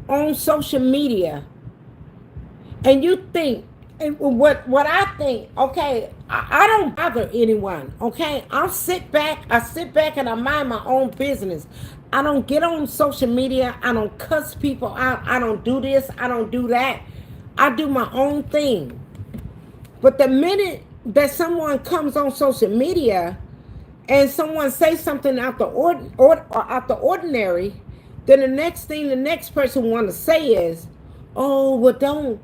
on social media and you think, and what I think, okay, I don't bother anyone, okay? I sit back and I mind my own business. I don't get on social media. I don't cuss people out. I don't do this. I don't do that. I do my own thing. But the minute that someone comes on social media and someone says something out the out the ordinary, then the next thing the next person want to say is, oh, well,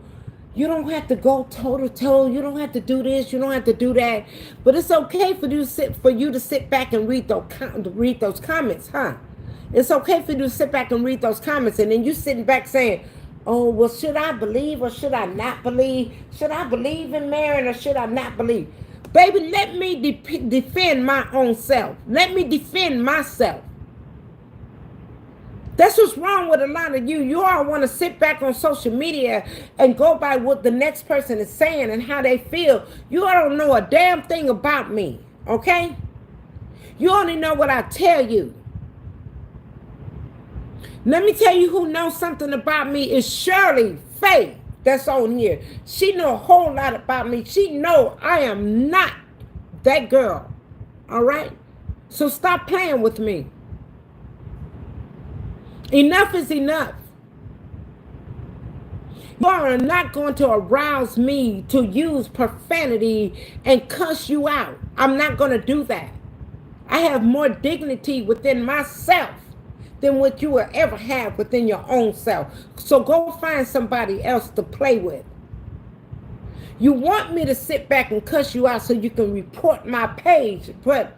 you don't have to go toe to toe. You don't have to do this. You don't have to do that. But it's okay for you to sit back and read those comments, huh? It's okay for you to sit back and read those comments, and then you sitting back saying, Oh, well, should I believe or should I not believe? Should I believe in Marion or should I not believe? Baby, let me defend my own self. Let me defend myself. That's what's wrong with a lot of you. You all want to sit back on social media and go by what the next person is saying and how they feel. You all don't know a damn thing about me, okay? You only know what I tell you. Let me tell you who knows something about me is Shirley Faye that's on here. She know a whole lot about me. She know I am not that girl, all right? So stop playing with me. Enough is enough. You are not going to arouse me to use profanity and cuss you out. I'm not going to do that. I have more dignity within myself than what you will ever have within your own self. So go find somebody else to play with. You want me to sit back and cuss you out so you can report my page, but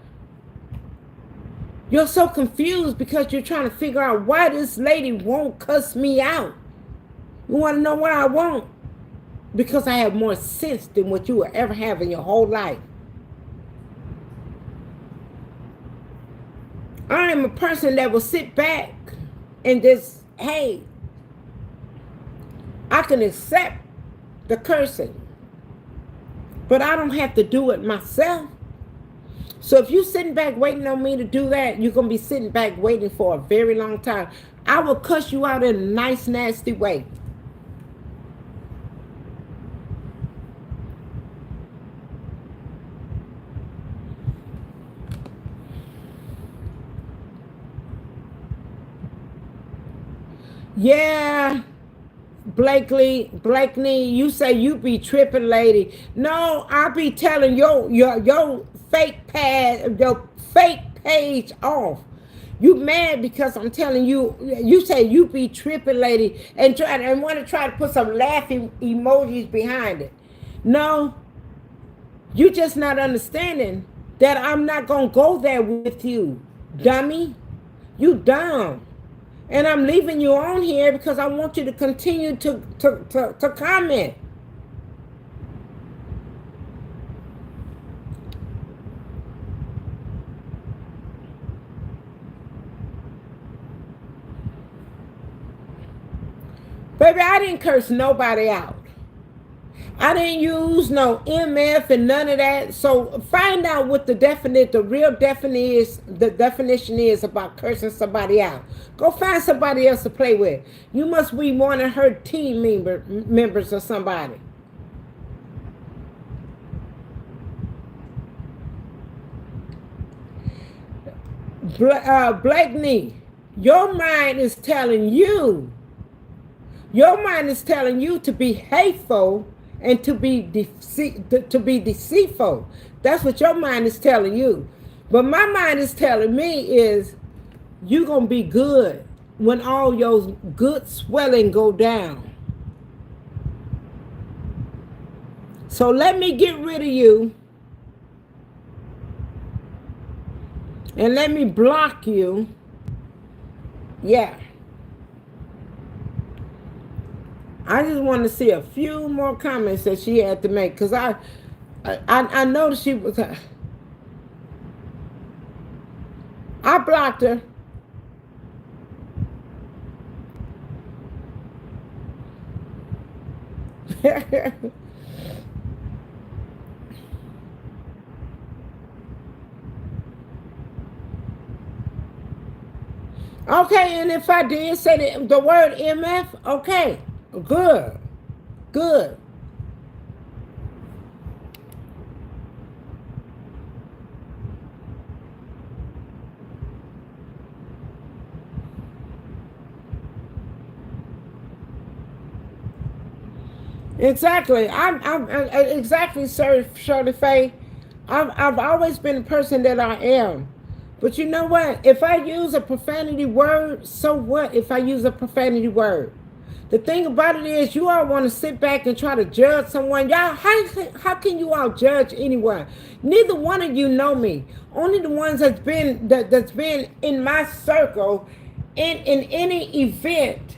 you're so confused because you're trying to figure out why this lady won't cuss me out. You want to know why I won't? Because I have more sense than what you will ever have in your whole life. I am a person that will sit back and just, hey, I can accept the cursing, but I don't have to do it myself. So if you're sitting back waiting on me to do that, you're going to be sitting back waiting for a very long time. I will cuss you out in a nice, nasty way. Yeah, Blakeney, you say you be tripping, lady. No, I be telling your fake pad, your fake page off. You mad because I'm telling you, you say you be tripping, lady, and want to try to put some laughing emojis behind it. No, you just not understanding that I'm not going to go there with you, dummy. You dumb. And I'm leaving you on here because I want you to continue to comment. Baby, I didn't curse nobody out. I didn't use no MF and none of that. So find out what the real definition is about cursing somebody out. Go find somebody else to play with. You must be one of her team members or somebody. Blakeney, your mind is telling you. Your mind is telling you to be hateful and to be deceitful. That's what your mind is telling you. But my mind is telling me is you're going to be good when all your good swelling go down. So let me get rid of you. And let me block you. Yeah. I just want to see a few more comments that she had to make because I noticed she was. I blocked her. Okay, and if I did say the word MF, okay. Good. Exactly. I'm exactly, sir, Shirley Faye. I've always been the person that I am. But you know what? If I use a profanity word, so what if I use a profanity word? The thing about it is you all want to sit back and try to judge someone. Y'all, how can you all judge anyone? Neither one of you know me. Only the ones that's been in my circle in any event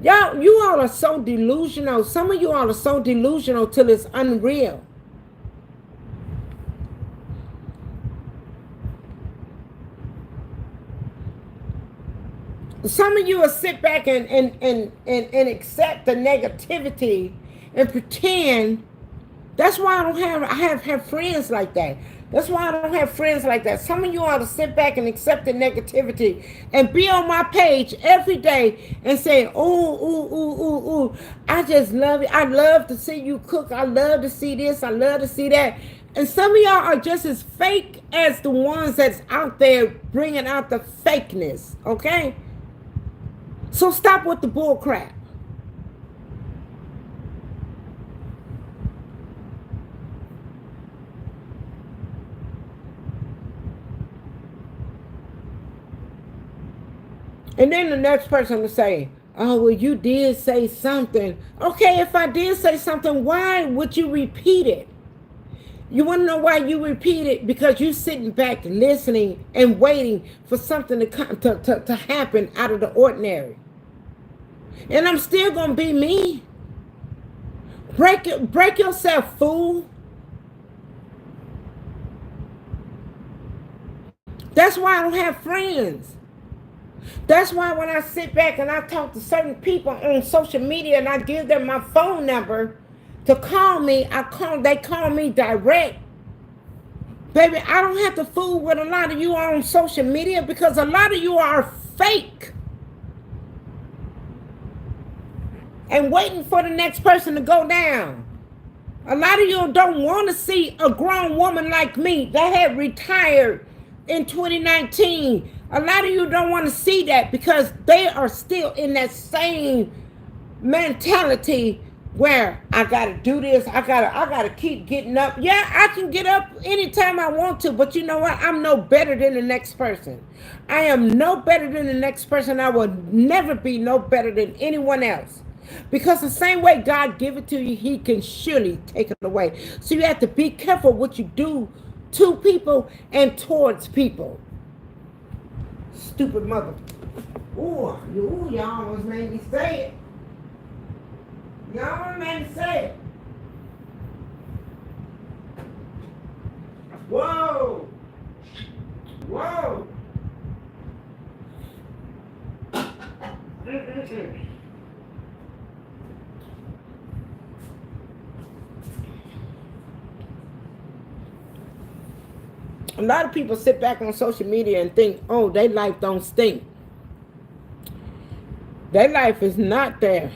Y'all, you all are so delusional. Some of you all are so delusional till it's unreal. Some of you will sit back and accept the negativity and pretend. That's why I have friends like that. That's why I don't have friends like that. Some of you ought to sit back and accept the negativity and be on my page every day and say, ooh, I just love it. I love to see you cook. I love to see this. I love to see that. And some of y'all are just as fake as the ones that's out there bringing out the fakeness, okay? So stop with the bull crap. And then the next person will say, oh, well, you did say something. Okay, if I did say something, why would you repeat it? You want to know why you repeat it? Because you're sitting back listening and waiting for something to happen out of the ordinary. And I'm still going to be me. Break yourself, fool. That's why I don't have friends. That's why when I sit back and I talk to certain people on social media and I give them my phone number to call me, they call me direct. Baby, I don't have to fool with a lot of you on social media because a lot of you are fake. And waiting for the next person to go down. A lot of you don't want to see a grown woman like me that had retired in 2019. A lot of you don't want to see that because they are still in that same mentality where I gotta do this, I gotta keep getting up. Yeah, I can get up anytime I want to, but you know what? I'm no better than the next person. I am no better than the next person. I will never be no better than anyone else. Because the same way God give it to you, he can surely take it away. So you have to be careful what you do to people and towards people. Stupid mother. Ooh, y'all almost made me say it. Y'all almost made me say it. Whoa. Whoa. A lot of people sit back on social media and think, oh, their life don't stink. Their life is not there.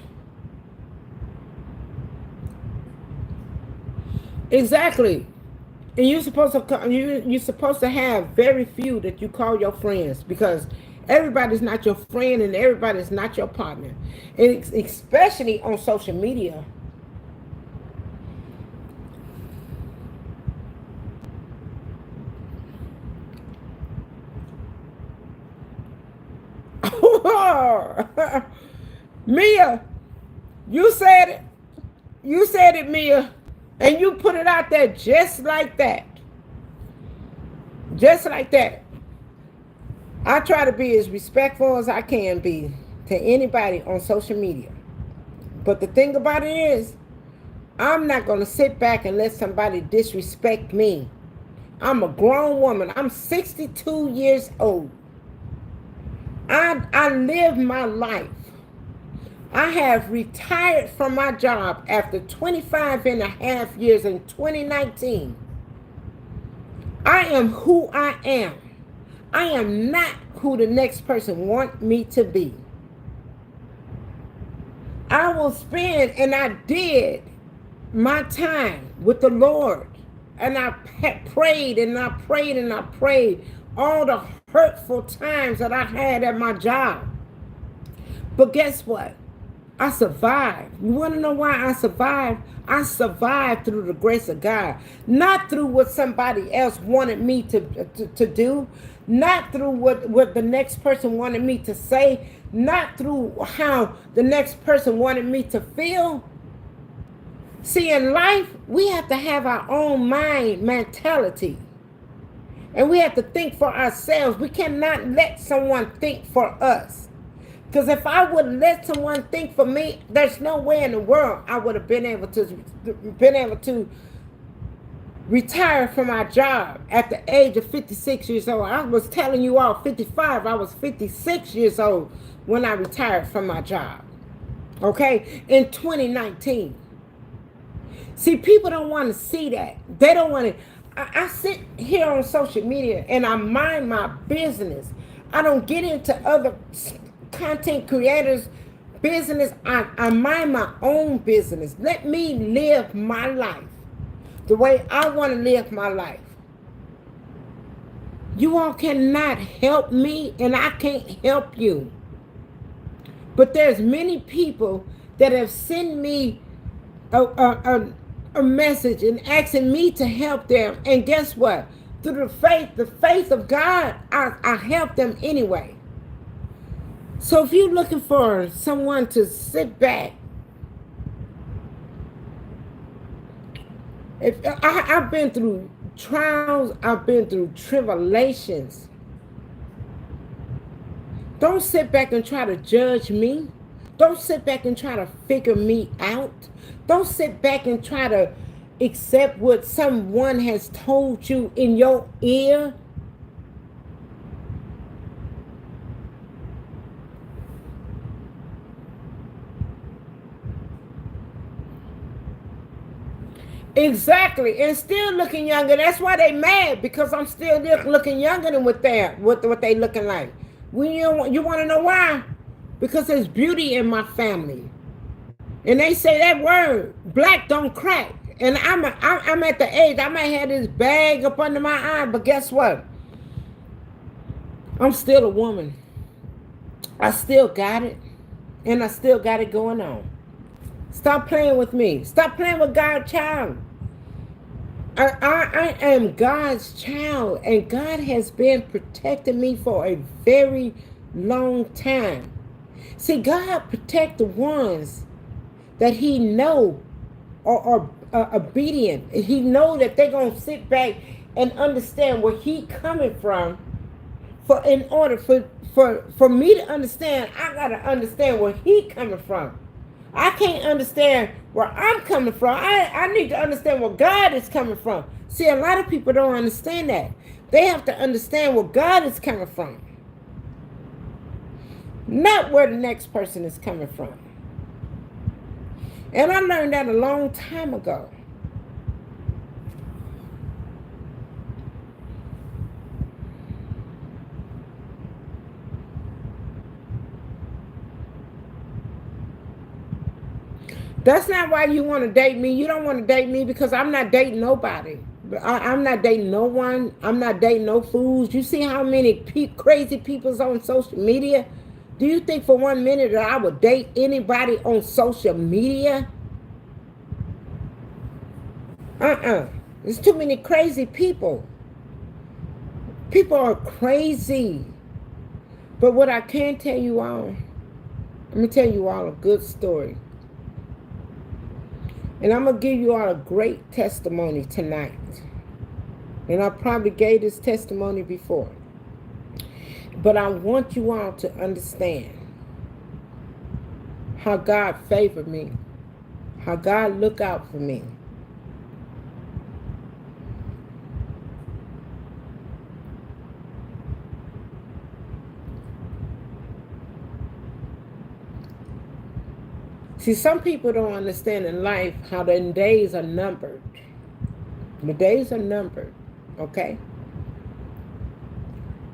Exactly. And you're supposed to have very few that you call your friends because everybody's not your friend and everybody's not your partner. And especially on social media. Mia, you said it. You said it, Mia. And you put it out there just like that. Just like that. I try to be as respectful as I can be to anybody on social media. But the thing about it is, I'm not going to sit back and let somebody disrespect me. I'm a grown woman. I'm 62 years old. I live my life. I have retired from my job after 25 and a half years in 2019. I am who I am. I am not who the next person wants me to be. I will spend, and I did, my time with the Lord. And I prayed and I prayed and I prayed all the hurtful times that I had at my job. But guess what? I survived. You want to know why I survived? I survived through the grace of God. Not through what somebody else wanted me to do. Not through what the next person wanted me to say. Not through how the next person wanted me to feel. See, in life, we have to have our own mind mentality. And we have to think for ourselves. We cannot let someone think for us. Because if I would let someone think for me, there's no way in the world I would have been able to retire from my job at the age of 56 years old. I was telling you all 55. I was 56 years old when I retired from my job. Okay? In 2019. See, people don't want to see that. They don't want to. I sit here on social media and I mind my business. I don't get into other content creators' business. I mind my own business. Let me live my life the way I want to live my life. You all cannot help me and I can't help you. But there's many people that have sent me a message and asking me to help them. And guess what? Through the faith of God, I help them anyway. So if you're looking for someone to sit back, I've been through trials, I've been through tribulations. Don't sit back and try to judge me. Don't sit back and try to figure me out. Don't sit back and try to accept what someone has told you in your ear. Exactly, and still looking younger. That's why they mad, because I'm still looking younger than what they looking like. You want to know why? Because there's beauty in my family, and they say that word, black don't crack. And I'm at the age I might have this bag up under my eye, but guess what? I'm still a woman. I still got it, and I still got it going on. Stop playing with me. Stop playing with God's child. I am God's child, and God has been protecting me for a very long time. See, God protect the ones that He know are obedient. He know that they're gonna sit back and understand where He coming from. In order for me to understand, I gotta understand where He coming from. I can't understand where I'm coming from. I need to understand where God is coming from. See, a lot of people don't understand that. They have to understand where God is coming from, not where the next person is coming from. And I learned that a long time ago. That's not why you want to date me. You don't want to date me because I'm not dating nobody. I'm not dating no one. I'm not dating no fools. You see how many crazy people's on social media? Do you think for 1 minute that I would date anybody on social media? There's too many crazy people. People are crazy. But what I can tell you all, let me tell you all a good story. And I'm going to give you all a great testimony tonight. And I probably gave this testimony before. But I want you all to understand how God favored me. How God looked out for me. See, some people don't understand in life how the days are numbered. The days are numbered, okay?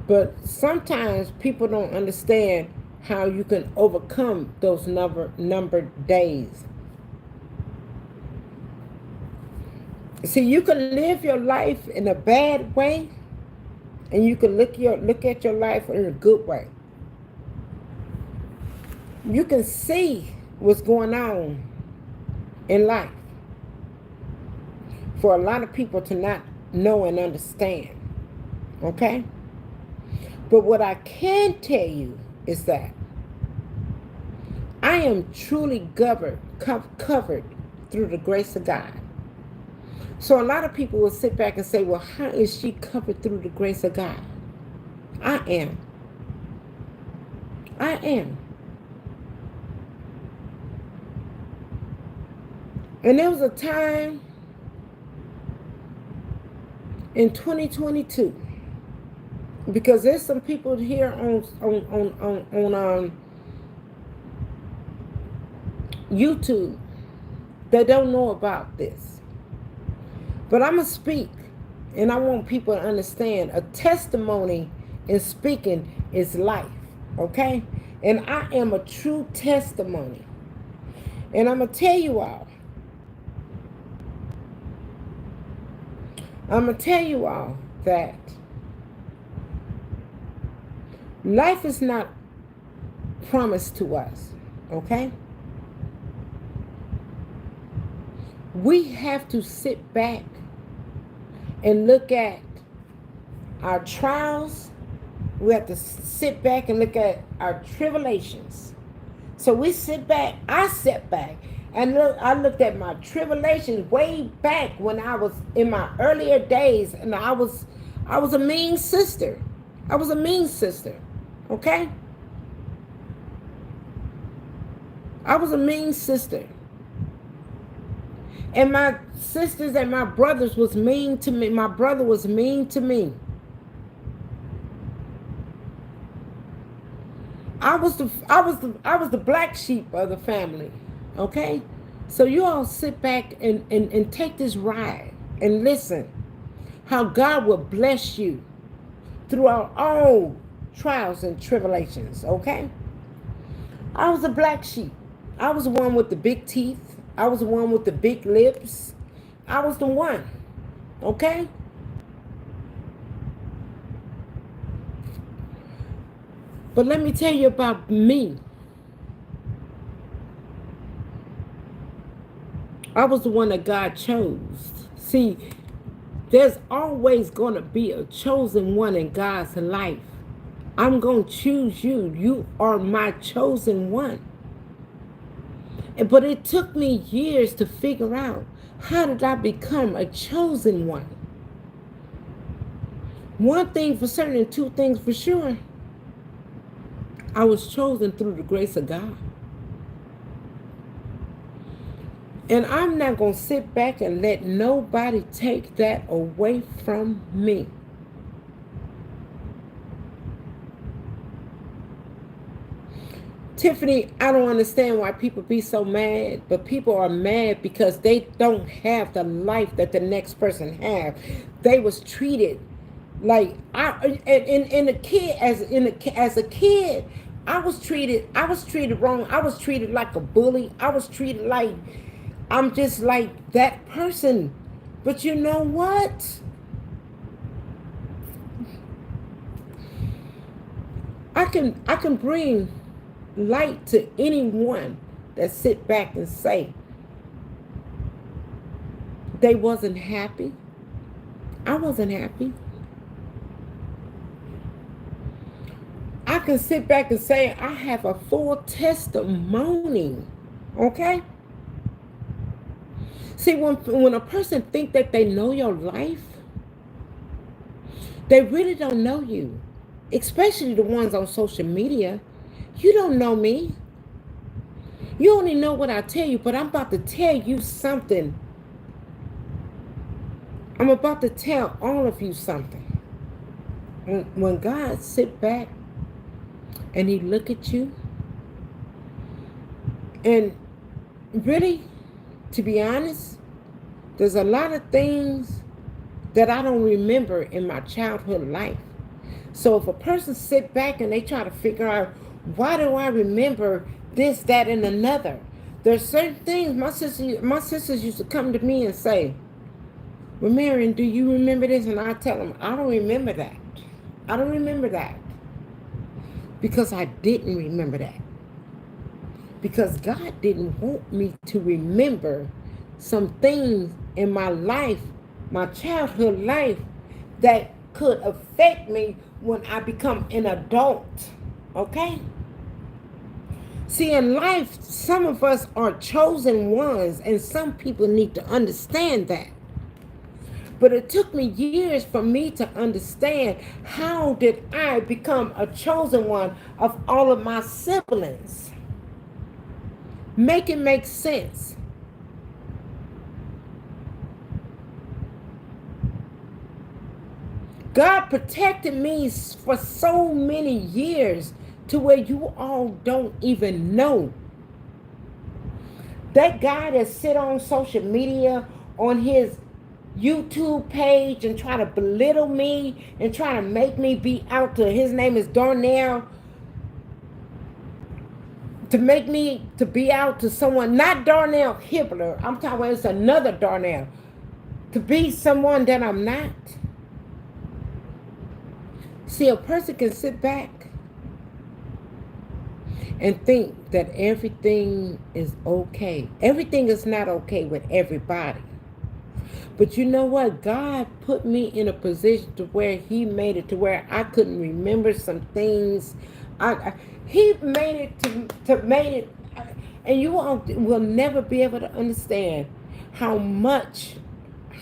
But sometimes people don't understand how you can overcome those numbered days. See, you can live your life in a bad way, and you can look at your life in a good way. You can see what's going on in life for a lot of people to not know and understand. Okay? But what I can tell you is that I am truly covered through the grace of God. So a lot of people will sit back and say, well, how is she covered through the grace of God? I am. And there was a time in 2022, because there's some people here on YouTube that don't know about this. But I'm going to speak, and I want people to understand a testimony in speaking is life, okay? And I am a true testimony. And I'm going to tell you all, that life is not promised to us, okay? We have to sit back and look at our trials. We have to sit back and look at our tribulations. So we sit back, I sat back, and I looked at my tribulations way back when I was in my earlier days, and I was a mean sister. I was a mean sister, okay? I was a mean sister. And my sisters and my brothers was mean to me. My brother was mean to me. I was the black sheep of the family. Okay? So you all sit back and take this ride and listen how God will bless you throughout all trials and tribulations. Okay? I was a black sheep. I was the one with the big teeth. I was the one with the big lips. I was the one. Okay? But let me tell you about me. I was the one that God chose. See, there's always going to be a chosen one in God's life. I'm going to choose you. You are my chosen one. But it took me years to figure out, how did I become a chosen one? One thing for certain and two things for sure. I was chosen through the grace of God. And I'm not going to sit back and let nobody take that away from me. Tiffany, I don't understand why people be so mad, but people are mad because they don't have the life that the next person have. They was treated like as a kid, I was treated wrong. I was treated like a bully. I was treated like I'm just like that person. But you know what? I can bring light to anyone that sit back and say they wasn't happy. I wasn't happy. I can sit back and say I have a full testimony. Okay? See, when a person think that they know your life, they really don't know you. Especially the ones on social media. You don't know me. You only know what I tell you, but I'm about to tell you something. I'm about to tell all of you something. When God sit back and he look at you, and really, to be honest, there's a lot of things that I don't remember in my childhood life. So if a person sit back and they try to figure out, why do I remember this, that, and another? There's certain things my sisters used to come to me and say, well, Marion, do you remember this? And I tell them, I don't remember that. I don't remember that. Because I didn't remember that. Because God didn't want me to remember some things in my life, my childhood life, that could affect me when I become an adult. Okay? See, in life, some of us are chosen ones, and some people need to understand that. But it took me years for me to understand, how did I become a chosen one of all of my siblings? Make it make sense. God protected me for so many years to where you all don't even know. That guy that sit on social media on his YouTube page and try to belittle me and try to make me be out to, his name is Darnell, to make me to be out to someone, not Darnell Hibbler, I'm talking about it's another Darnell, to be someone that I'm not. See, a person can sit back and think that everything is okay. Everything is not okay with everybody. But you know what? God put me in a position to where he made it to where I couldn't remember some things. He made it to made it, and you all will never be able to understand how much,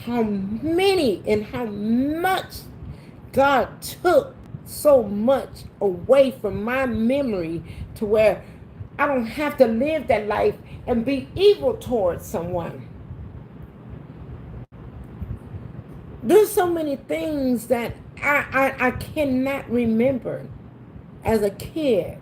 how many, and how much God took so much away from my memory to where I don't have to live that life and be evil towards someone. There's so many things that I cannot remember as a kid.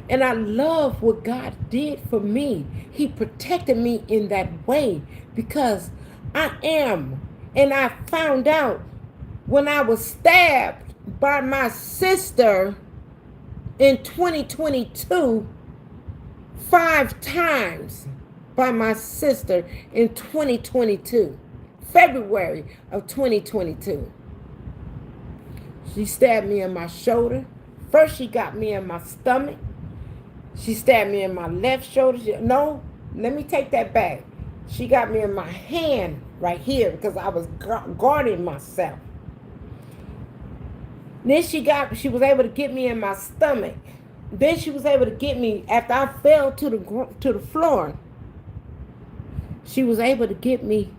And I love what God did for me. He protected me in that way because I am. And I found out when I was stabbed by my sister in 2022, 5 times by my sister in 2022, February of 2022. She stabbed me in my shoulder. First, she got me in my stomach. She stabbed me in my left shoulder. No, let me take that back. She got me in my hand right here because I was guarding myself. Then she was able to get me in my stomach. Then she was able to get me after I fell to the floor. She was able to get me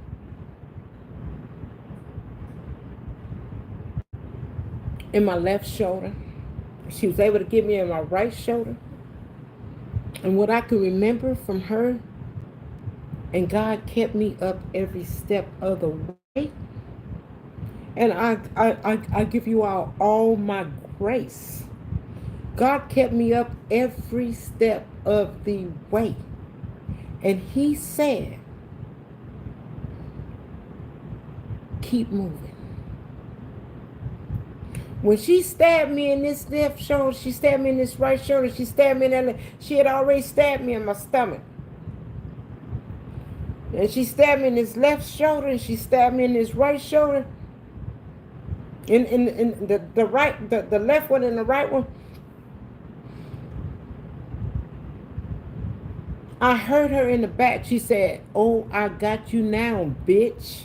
in my left shoulder. She was able to get me in my right shoulder. And what I can remember from her, and God kept me up every step of the way. And I give you all my grace. God kept me up every step of the way. And he said, keep moving. When she stabbed me in this left shoulder, she stabbed me in this right shoulder, she stabbed me in that left, she had already stabbed me in my stomach. And she stabbed me in this left shoulder, and she stabbed me in this right shoulder. In the right, the left one and the right one. I heard her in the back. She said, "Oh, I got you now, bitch."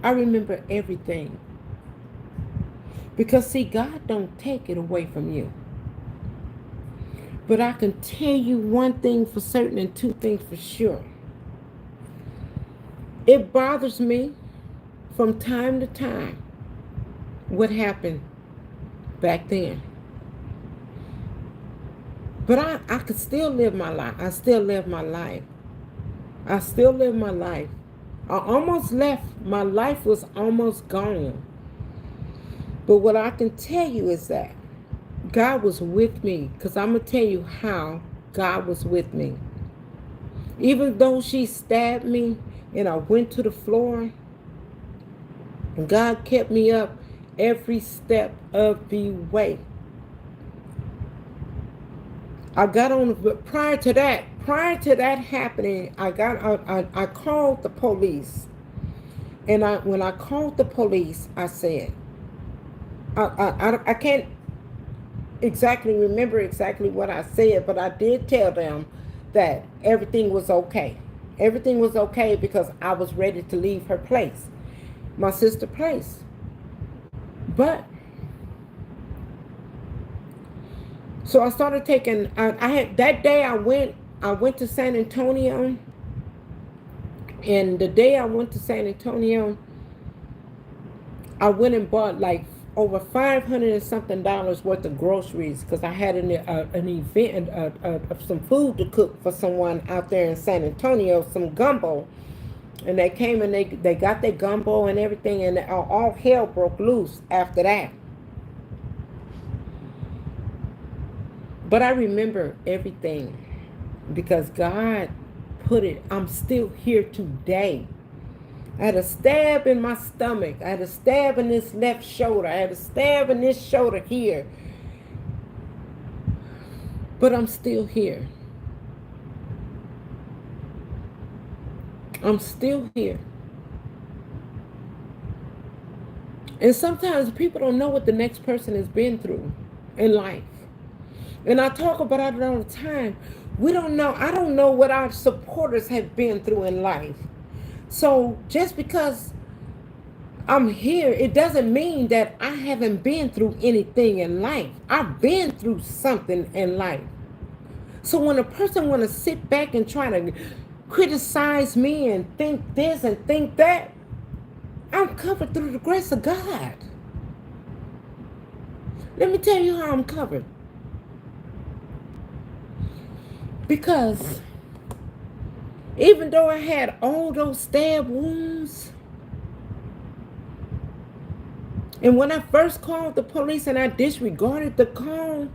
I remember everything. Because see, God don't take it away from you. But I can tell you one thing for certain and two things for sure. It bothers me from time to time what happened back then. But I could still live my life. I still live my life. I still live my life. I almost left. My life was almost gone. But what I can tell you is that God was with me. Because I'm going to tell you how God was with me. Even though she stabbed me and I went to the floor, God kept me up every step of the way. I got on, but prior to that happening, I called the police. And when I called the police, I said, I can't exactly remember exactly what I said, but I did tell them that everything was okay. Everything was okay because I was ready to leave her place, my sister's place. But so I started taking. I had that day. I went to San Antonio, and the day I went to San Antonio, I went and bought like over $500 and something worth of groceries because I had an event, some food to cook for someone out there in San Antonio, some gumbo. And they came and they got their gumbo and everything, and all hell broke loose after that. But I remember everything because God put it. I'm still here today. I had a stab in my stomach. I had a stab in this left shoulder. I had a stab in this shoulder here. But I'm still here. I'm still here. And sometimes people don't know what the next person has been through in life. And I talk about it all the time. We don't know. I don't know what our supporters have been through in life. So just because I'm here, it doesn't mean that I haven't been through anything in life. I've been through something in life. So when a person want to sit back and try to criticize me and think this and think that, I'm covered through the grace of God. Let me tell you how I'm covered. Because even though I had all those stab wounds, and when I first called the police and I disregarded the call,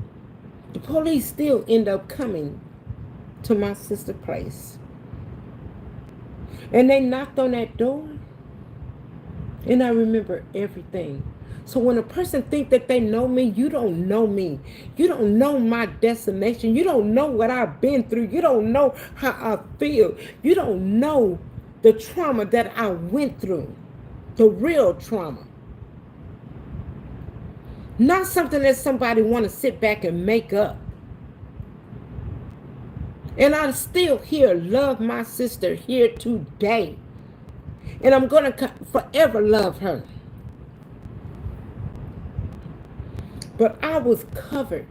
the police still end up coming to my sister's place. And they knocked on that door, and I remember everything. So when a person think that they know me, you don't know me. You don't know my destination. You don't know what I've been through. You don't know how I feel. You don't know the trauma that I went through, the real trauma. Not something that somebody want to sit back and make up. And I still here love my sister here today. And I'm going to forever love her. But I was covered.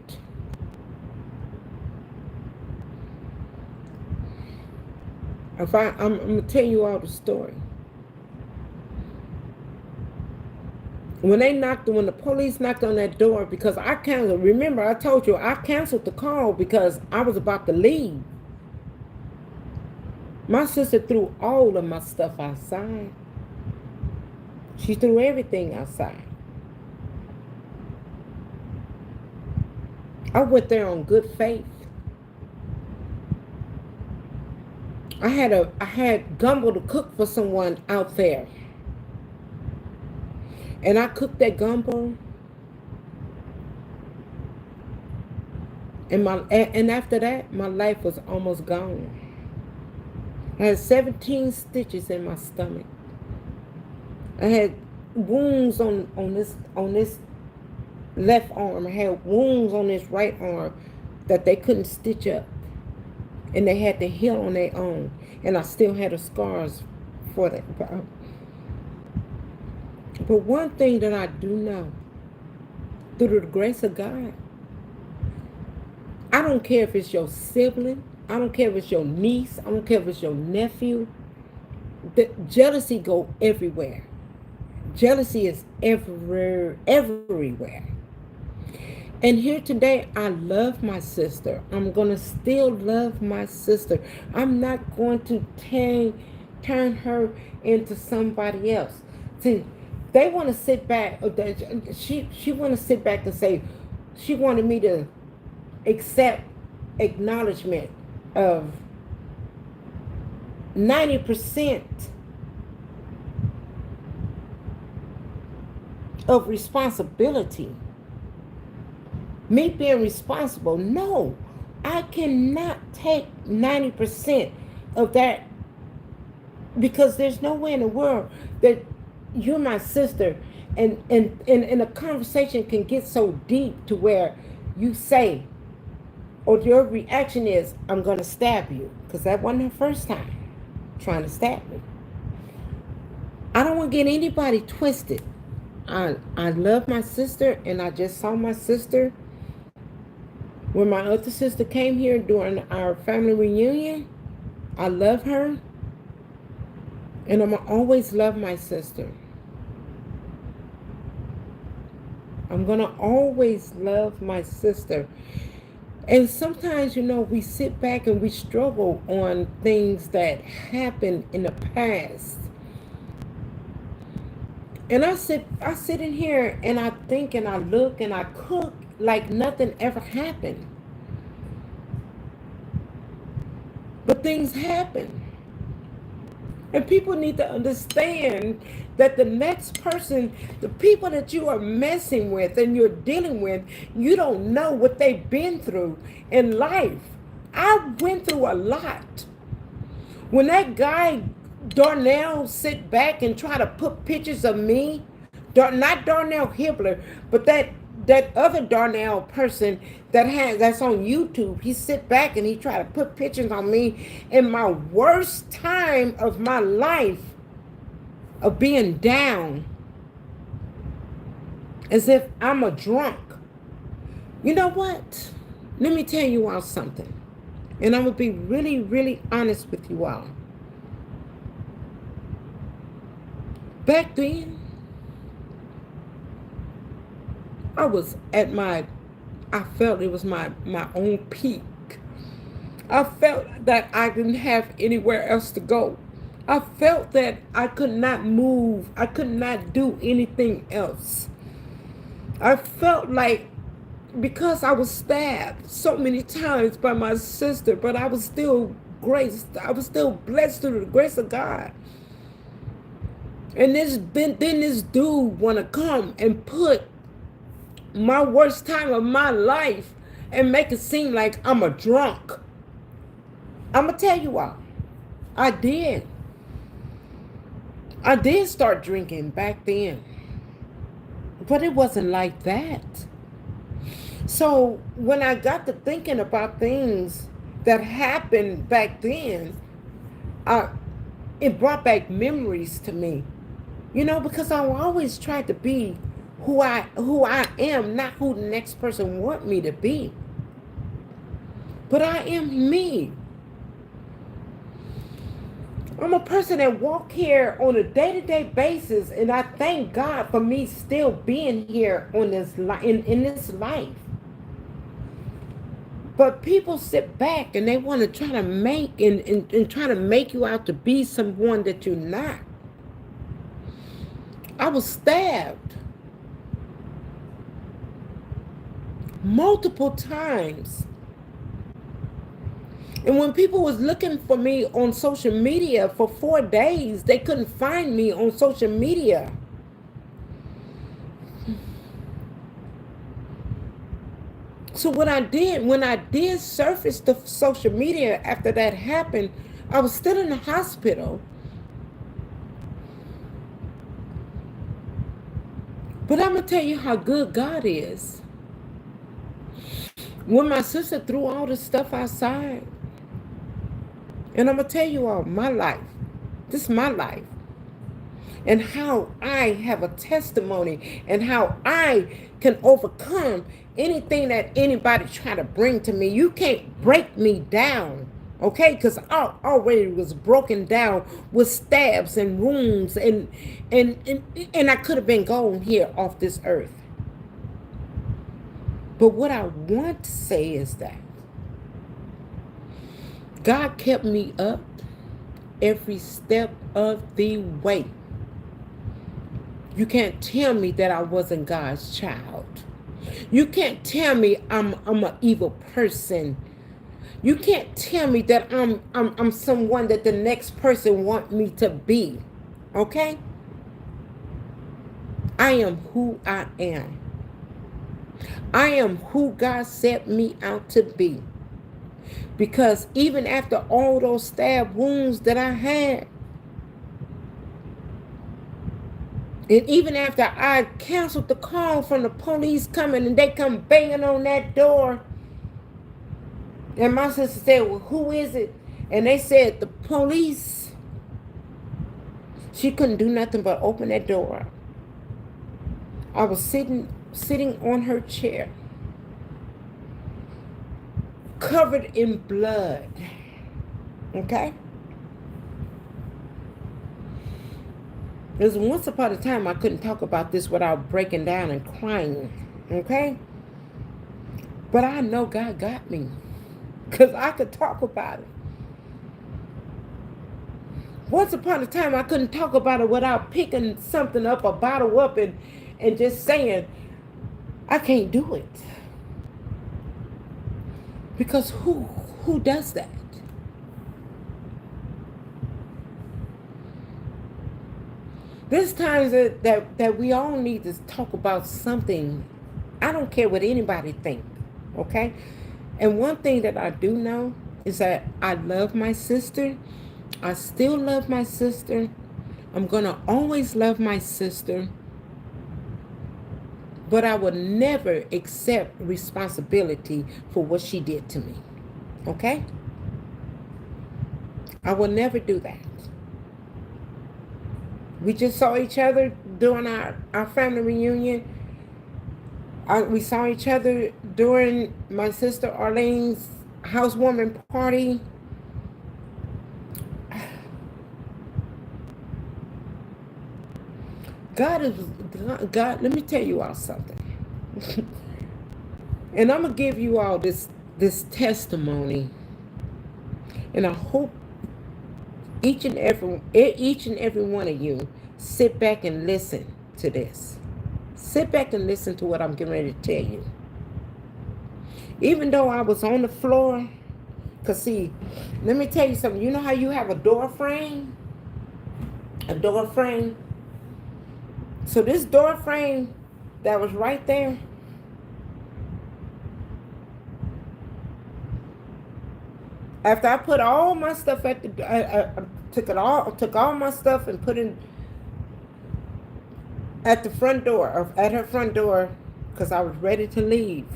I'm going to tell you all the story. When the police knocked on that door, because I canceled, remember I told you I canceled the call because I was about to leave. My sister threw all of my stuff outside. She threw everything outside. I went there on good faith. I had gumbo to cook for someone out there. And I cooked that gumbo. And after that, my life was almost gone. I had 17 stitches in my stomach. I had wounds on this left arm. I had wounds on this right arm that they couldn't stitch up. And they had to heal on their own. And I still had the scars for that. But one thing that I do know, through the grace of God, I don't care if it's your sibling, I don't care if it's your niece, I don't care if it's your nephew. The jealousy go everywhere. Jealousy is everywhere. And here today, I love my sister. I'm going to still love my sister. I'm not going to turn her into somebody else. See, they want to sit back. She want to sit back and say, she wanted me to accept acknowledgement of 90% of responsibility. Me being responsible. No, I cannot take 90% of that, because there's no way in the world that you're my sister and a conversation can get so deep to where you say, or your reaction is, I'm going to stab you. Because that wasn't her first time trying to stab me. I don't want to get anybody twisted. I love my sister, and I just saw my sister when my other sister came here during our family reunion. I love her, and I'm going to always love my sister. I'm going to always love my sister. And sometimes, we sit back and we struggle on things that happened in the past. And I sit in here and I think and I look and I cook like nothing ever happened. But things happen. And people need to understand that the next person, the people that you are messing with and you're dealing with, you don't know what they've been through in life. I went through a lot. When that guy Darnell sit back and try to put pictures of me, not Darnell Hibbler, but that other Darnell person that's on YouTube, he sit back and he try to put pictures on me in my worst time of my life of being down, as if I'm a drunk. You know what? Let me tell you all something. And I'm going to be really, really honest with you all. Back then, I felt it was my own peak. I felt that I didn't have anywhere else to go. I felt that I could not move. I could not do anything else. I felt like, because I was stabbed so many times by my sister, but I was still graced. I was still blessed through the grace of God. And then this dude want to come and put my worst time of my life and make it seem like I'm a drunk. I'm going to tell you all, I did start drinking back then, but it wasn't like that. So when I got to thinking about things that happened back then, it brought back memories to me. Because I always tried to be who I am, not who the next person want me to be. But I am me. I'm a person that walk here on a day-to-day basis, and I thank God for me still being here on this in this life. But people sit back and they want to try to make and try to make you out to be someone that you're not. I was stabbed multiple times. And when people was looking for me on social media for 4 days, they couldn't find me on social media. So what I did, when I did surface the social media after that happened, I was still in the hospital. But I'm going to tell you how good God is. When my sister threw all the stuff outside, and I'm going to tell you all my life, this is my life, and how I have a testimony and how I can overcome anything that anybody try to bring to me. You can't break me down, okay? Because I already was broken down with stabs and wounds, and I could have been gone here off this earth. But what I want to say is that God kept me up every step of the way. You can't tell me that I wasn't God's child. You can't tell me I'm an evil person. You can't tell me that I'm someone that the next person want me to be. Okay? I am who I am. I am who God set me out to be. Because even after all those stab wounds that I had, and even after I canceled the call from the police coming and they come banging on that door, and my sister said, well, who is it? And they said, the police. She couldn't do nothing but open that door. I was sitting on her chair, covered in blood. Okay? Because once upon a time, I couldn't talk about this without breaking down and crying. Okay? But I know God got me because I could talk about it. Once upon a time, I couldn't talk about it without picking something up, a bottle up, and just saying, I can't do it. Because who does that? There's times that we all need to talk about something. I don't care what anybody think, okay? And one thing that I do know is that I love my sister. I still love my sister. I'm going to always love my sister. But I will never accept responsibility for what she did to me, okay? I will never do that. We just saw each other during our family reunion. We saw each other during my sister Arlene's housewarming party. God, let me tell you all something. And I'm going to give you all this testimony. And I hope each and every one of you sit back and listen to this. Sit back and listen to what I'm getting ready to tell you. Even though I was on the floor, because see, let me tell you something. You know how you have a door frame? A door frame? So this door frame that was right there, after I put all my stuff at the, took all my stuff and put it at the front door, at her front door, because I was ready to leave.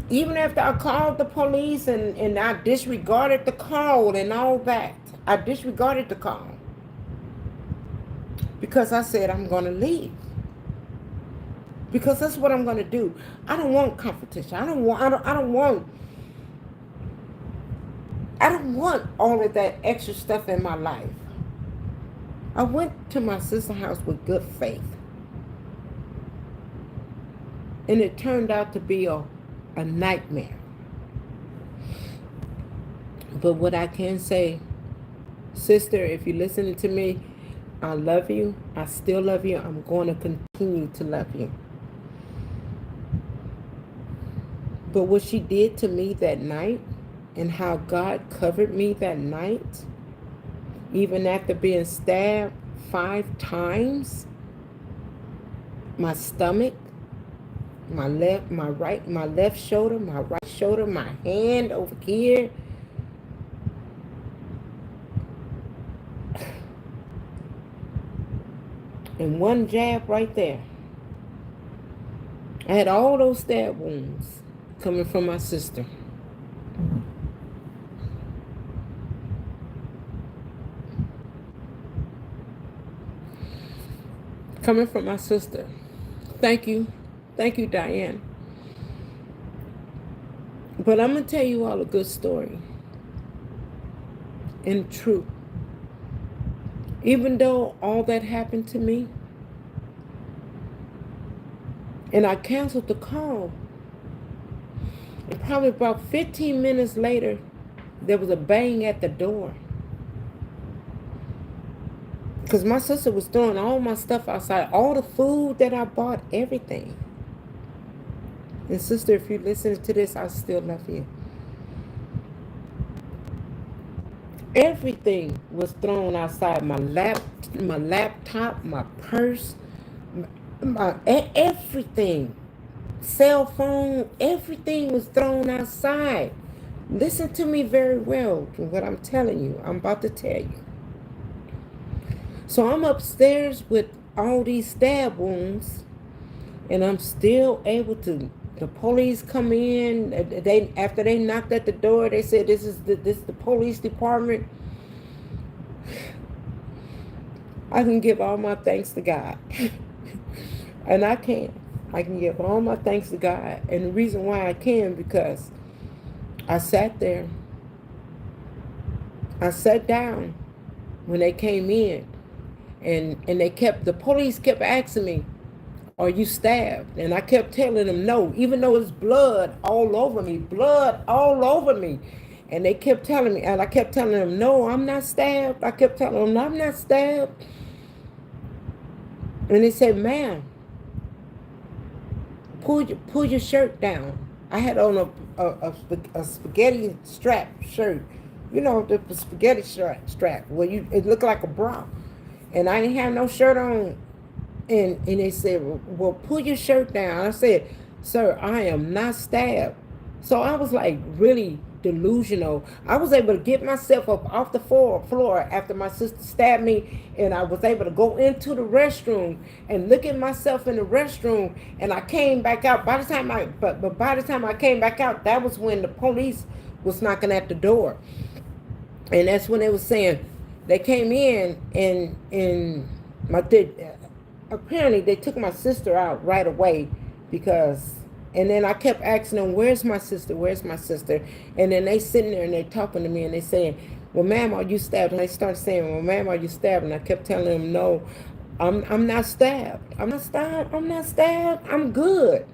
Even after I called the police and I disregarded the call and all that, I disregarded the call because I said I'm going to leave. Because that's what I'm going to do. I don't want competition. I don't want all of that extra stuff in my life. I went to my sister's house with good faith. And it turned out to be a nightmare. But what I can say, sister, if you're listening to me, I love you. I still love you. I'm going to continue to love you. But what she did to me that night and how God covered me that night, even after being stabbed 5 times, my stomach, my left shoulder, my right shoulder, my hand over here. And one jab right there. I had all those stab wounds coming from my sister. Coming from my sister. Thank you. Thank you, Diane. But I'm going to tell you all a good story. And true. Even though all that happened to me, and I canceled the call, and probably about 15 minutes later, there was a bang at the door. Because my sister was throwing all my stuff outside, all the food that I bought, everything. And sister, if you listen to this, I still love you. Everything was thrown outside. My laptop, my purse, everything. Cell phone, everything was thrown outside. Listen to me very well to what I'm telling you. I'm about to tell you. So I'm upstairs with all these stab wounds, and I'm still able to. The police come in. After they knocked at the door, they said, "This is the police department." I can give all my thanks to God, and I can. I can give all my thanks to God, and the reason why I can, because I sat there. I sat down when they came in. And the police kept asking me, "Are you stabbed?" And I kept telling them no, even though it's blood all over me, blood all over me. And they kept telling me, and I kept telling them, "No, I'm not stabbed." I kept telling them, "No, I'm not stabbed." And they said, "Ma'am, pull your shirt down." I had on a spaghetti strap shirt, you know, the spaghetti strap where it looked like a bra, and I didn't have no shirt on. And they said, "Well, pull your shirt down." I said, "Sir, I am not stabbed." So I was like really delusional. I was able to get myself up off the floor after my sister stabbed me, and I was able to go into the restroom and look at myself in the restroom, and I came back out. By the time I came back out, that was when the police was knocking at the door. And that's when they was saying, they came in and apparently they took my sister out right away because, and then I kept asking them, "Where's my sister? Where's my sister?" And then they sitting there and they talking to me and they saying, "Well, ma'am, are you stabbed?" And they started saying, "Well, ma'am, are you stabbed?" And I kept telling them, "No, I'm not stabbed. I'm not stabbed. I'm not stabbed. I'm good."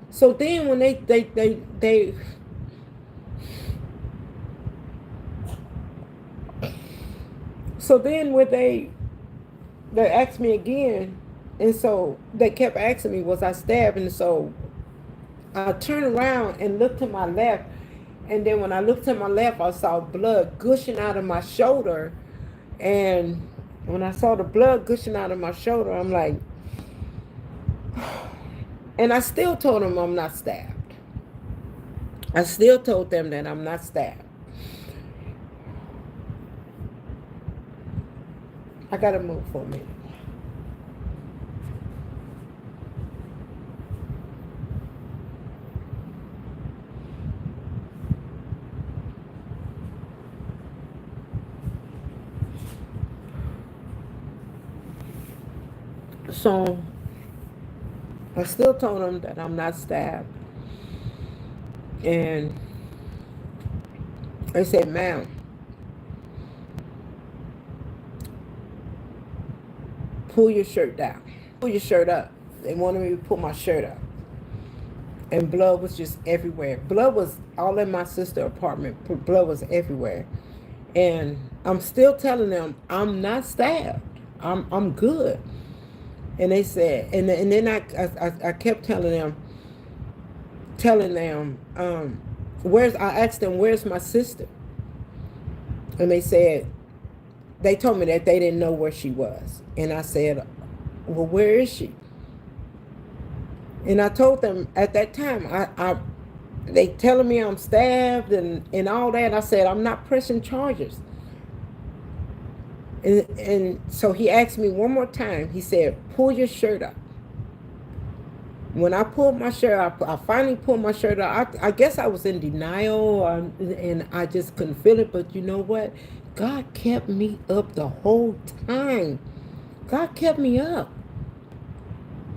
So then when they so then when they asked me again, and so they kept asking me, "Was I stabbed?" And so I turned around and looked to my left, and then when I looked to my left, I saw blood gushing out of my shoulder. And when I saw the blood gushing out of my shoulder, I'm like, and I still told them I'm not stabbed. I still told them that I'm not stabbed. I gotta move for a minute. So I still told them that I'm not stabbed. And they said, "Ma'am, pull your shirt down. Pull your shirt up." They wanted me to pull my shirt up. And blood was just everywhere. Blood was all in my sister's apartment. Blood was everywhere. And I'm still telling them I'm not stabbed. I'm good. And they said, and then I kept telling them, I asked them, "Where's my sister?" And they told me that they didn't know where she was. And I said, "Well, where is she?" And I told them at that time, they telling me I'm stabbed and all that. I said, "I'm not pressing charges." And so he asked me one more time. He said, "Pull your shirt up." When I pulled my shirt up, I finally pulled my shirt up. I guess I was in denial, and I just couldn't feel it. But you know what? God kept me up the whole time. God kept me up.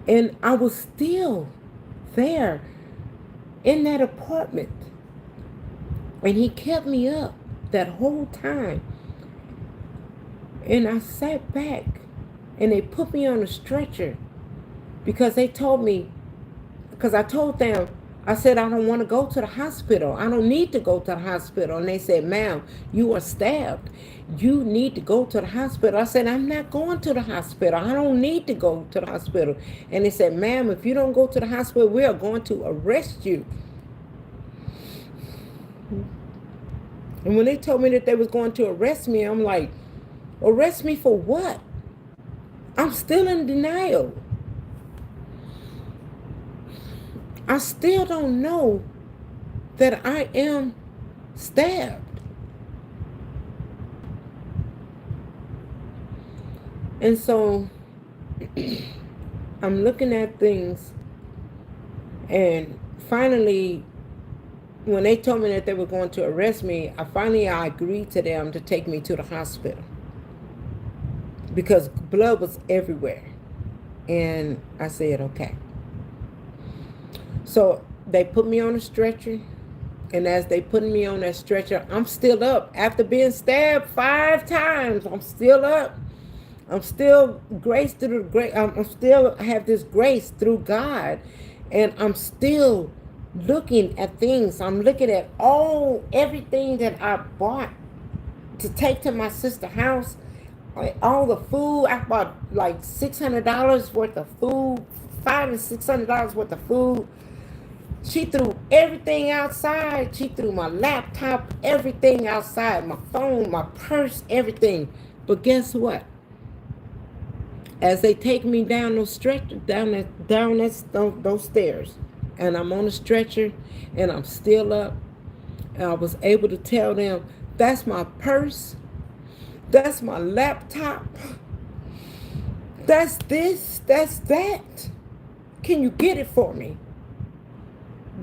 And I was still there in that apartment. And he kept me up that whole time. And I sat back and they put me on a stretcher because they told me, because I told them, I said, "I don't want to go to the hospital. I don't need to go to the hospital." And they said, "Ma'am, you are stabbed. You need to go to the hospital." I said, "I'm not going to the hospital. I don't need to go to the hospital." And they said, "Ma'am, if you don't go to the hospital, we are going to arrest you." And when they told me that they was going to arrest me, I'm like, "Arrest me for what?" I'm still in denial. I still don't know that I am stabbed. And so I'm looking at things, and finally, when they told me that they were going to arrest me, I agreed to them to take me to the hospital because blood was everywhere. And I said, "Okay." So they put me on a stretcher, and as they put me on that stretcher, I'm still up. After being stabbed 5 times, I'm still up. I'm still grace through the grace. I'm still have this grace through God, and I'm still looking at things. I'm looking at everything that I bought to take to my sister's house. Like all the food, I bought like $600 worth of food, $500 to $600 worth of food. She threw everything outside. She threw my laptop, everything outside, my phone, my purse, everything. But guess what? As they take me down those stretcher, those stairs, and I'm on a stretcher, and I'm still up, and I was able to tell them, that's my purse, that's my laptop, that's this, that's that. Can you get it for me?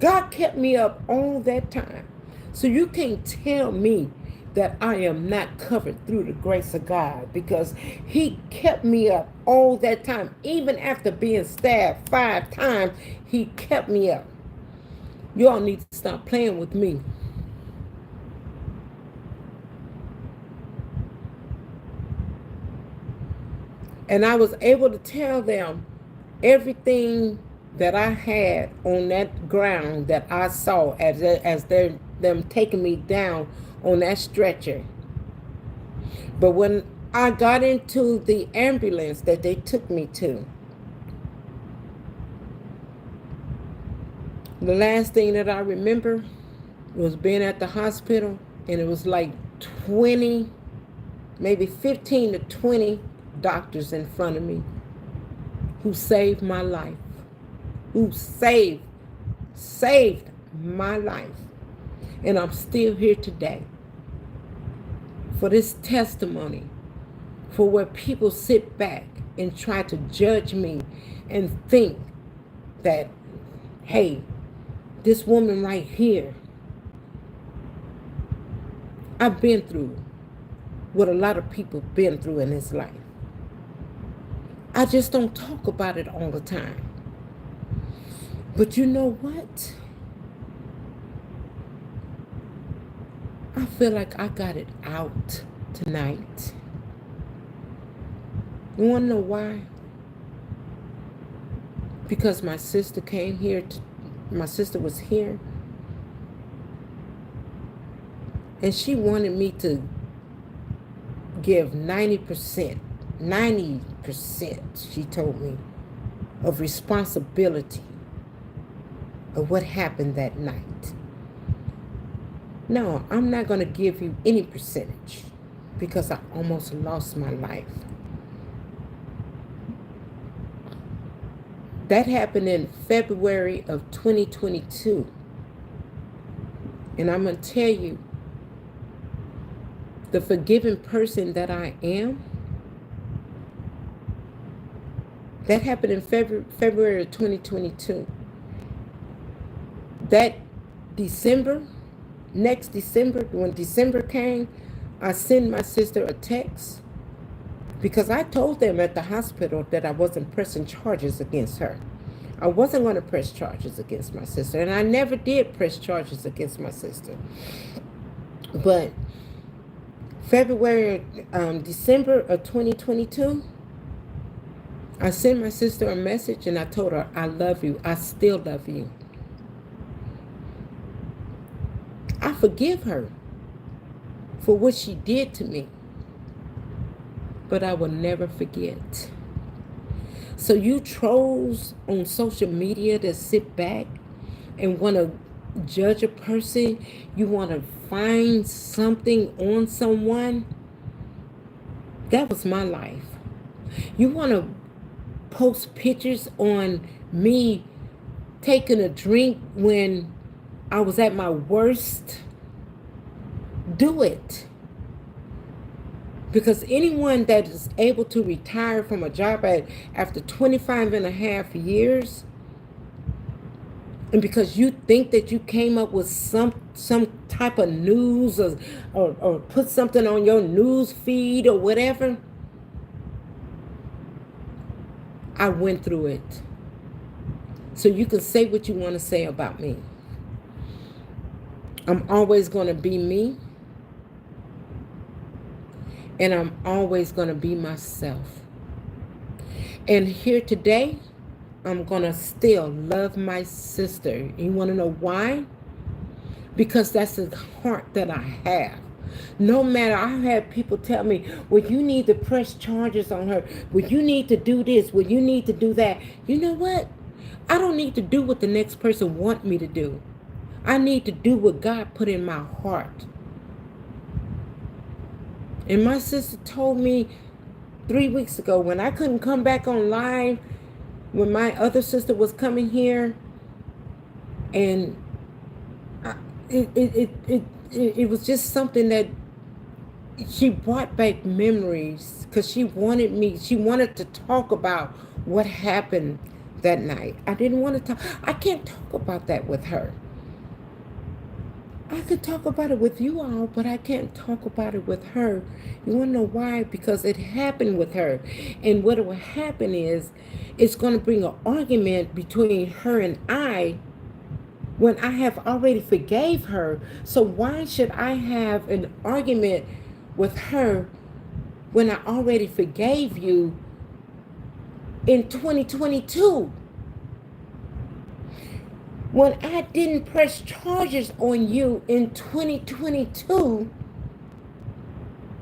God kept me up all that time. So you can't tell me that I am not covered through the grace of God, because he kept me up all that time. Even after being stabbed 5 times, he kept me up. Y'all need to stop playing with me. And I was able to tell them everything that I had on that ground that I saw as they're them taking me down on that stretcher. But when I got into the ambulance that they took me to, the last thing that I remember was being at the hospital, and it was like 20, maybe 15 to 20 doctors in front of me who saved my life, who saved my life. And I'm still here today for this testimony, for where people sit back and try to judge me and think that, hey, this woman right here, I've been through what a lot of people been through in this life. I just don't talk about it all the time. But you know what? I feel like I got it out tonight. You want to know why? Because my sister came here. My sister was here. And she wanted me to give 90%, she told me, of responsibility of what happened that night. No, I'm not going to give you any percentage, because I almost lost my life. That happened in February of 2022. And I'm going to tell you, the forgiving person that I am, that happened in February of 2022. That December, next December, when December came, I sent my sister a text, because I told them at the hospital that I wasn't pressing charges against her. I wasn't going to press charges against my sister, and I never did press charges against my sister. But December of 2022, I sent my sister a message, and I told her, I love you. I still love you. I forgive her for what she did to me, but I will never forget. So you trolls on social media that sit back and want to judge a person, you want to find something on someone, that was my life. You want to post pictures on me taking a drink when I was at my worst, do it. Because anyone that is able to retire from a job after 25 and a half years, and because you think that you came up with some type of news or put something on your news feed or whatever, I went through it. So you can say what you want to say about me. I'm always going to be me. And I'm always going to be myself. And here today, I'm going to still love my sister. You want to know why? Because that's the heart that I have. No matter, I've had people tell me, well, you need to press charges on her. Well, you need to do this. Well, you need to do that. You know what? I don't need to do what the next person want me to do. I need to do what God put in my heart. And my sister told me 3 weeks ago when I couldn't come back on live, when my other sister was coming here, and it was just something that she brought back memories, because she wanted to talk about what happened that night. I didn't want to talk. I can't talk about that with her. I could talk about it with you all, but I can't talk about it with her. You want to know why? Because it happened with her. And what will happen is, it's going to bring an argument between her and I when I have already forgave her. So why should I have an argument with her when I already forgave you in 2022? When I didn't press charges on you in 2022.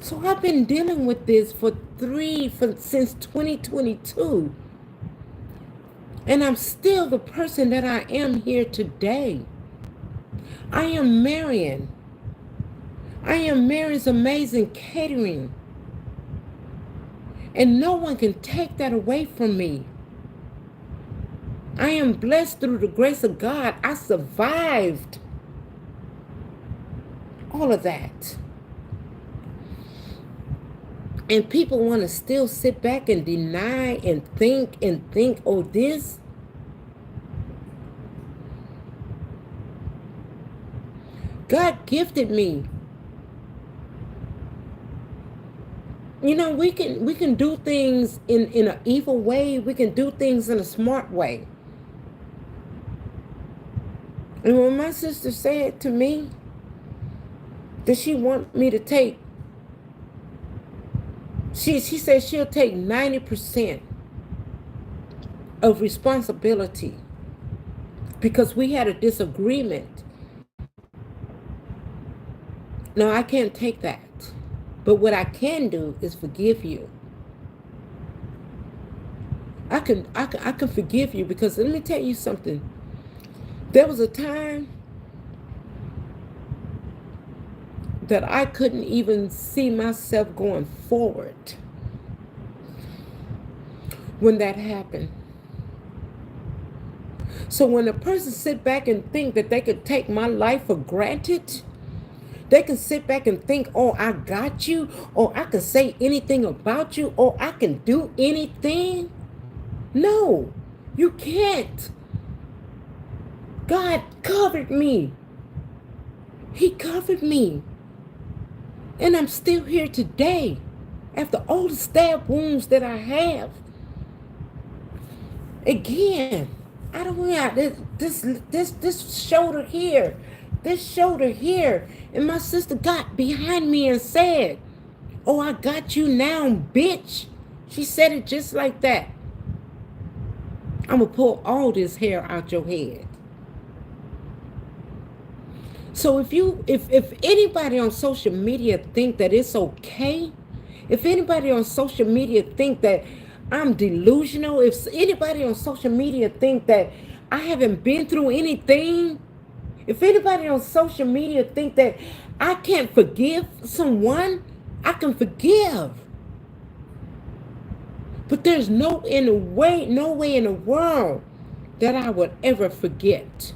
So I've been dealing with this since 2022. And I'm still the person that I am here today. I am Marion. I am Marion's Amazing Catering. And no one can take that away from me. I am blessed through the grace of God. I survived all of that. And people want to still sit back and deny and think, oh, this. God gifted me. You know, we can do things in an evil way. We can do things in a smart way. And when my sister said to me that she want me to take, she said she'll take 90% of responsibility because we had a disagreement. No, I can't take that. But what I can do is forgive you. I can forgive you, because let me tell you something. There was a time that I couldn't even see myself going forward when that happened. So when a person sit back and think that they could take my life for granted, they can sit back and think, oh, I got you, or I can say anything about you, or I can do anything. No, you can't. God covered me. He covered me. And I'm still here today after all the stab wounds that I have. Again, I don't want this shoulder here. This shoulder here. And my sister got behind me and said, oh, I got you now, bitch. She said it just like that. I'm going to pull all this hair out your head. So if anybody on social media think that it's okay, if anybody on social media think that I'm delusional, if anybody on social media think that I haven't been through anything, if anybody on social media think that I can't forgive someone, I can forgive. But there's no way in the world that I would ever forget.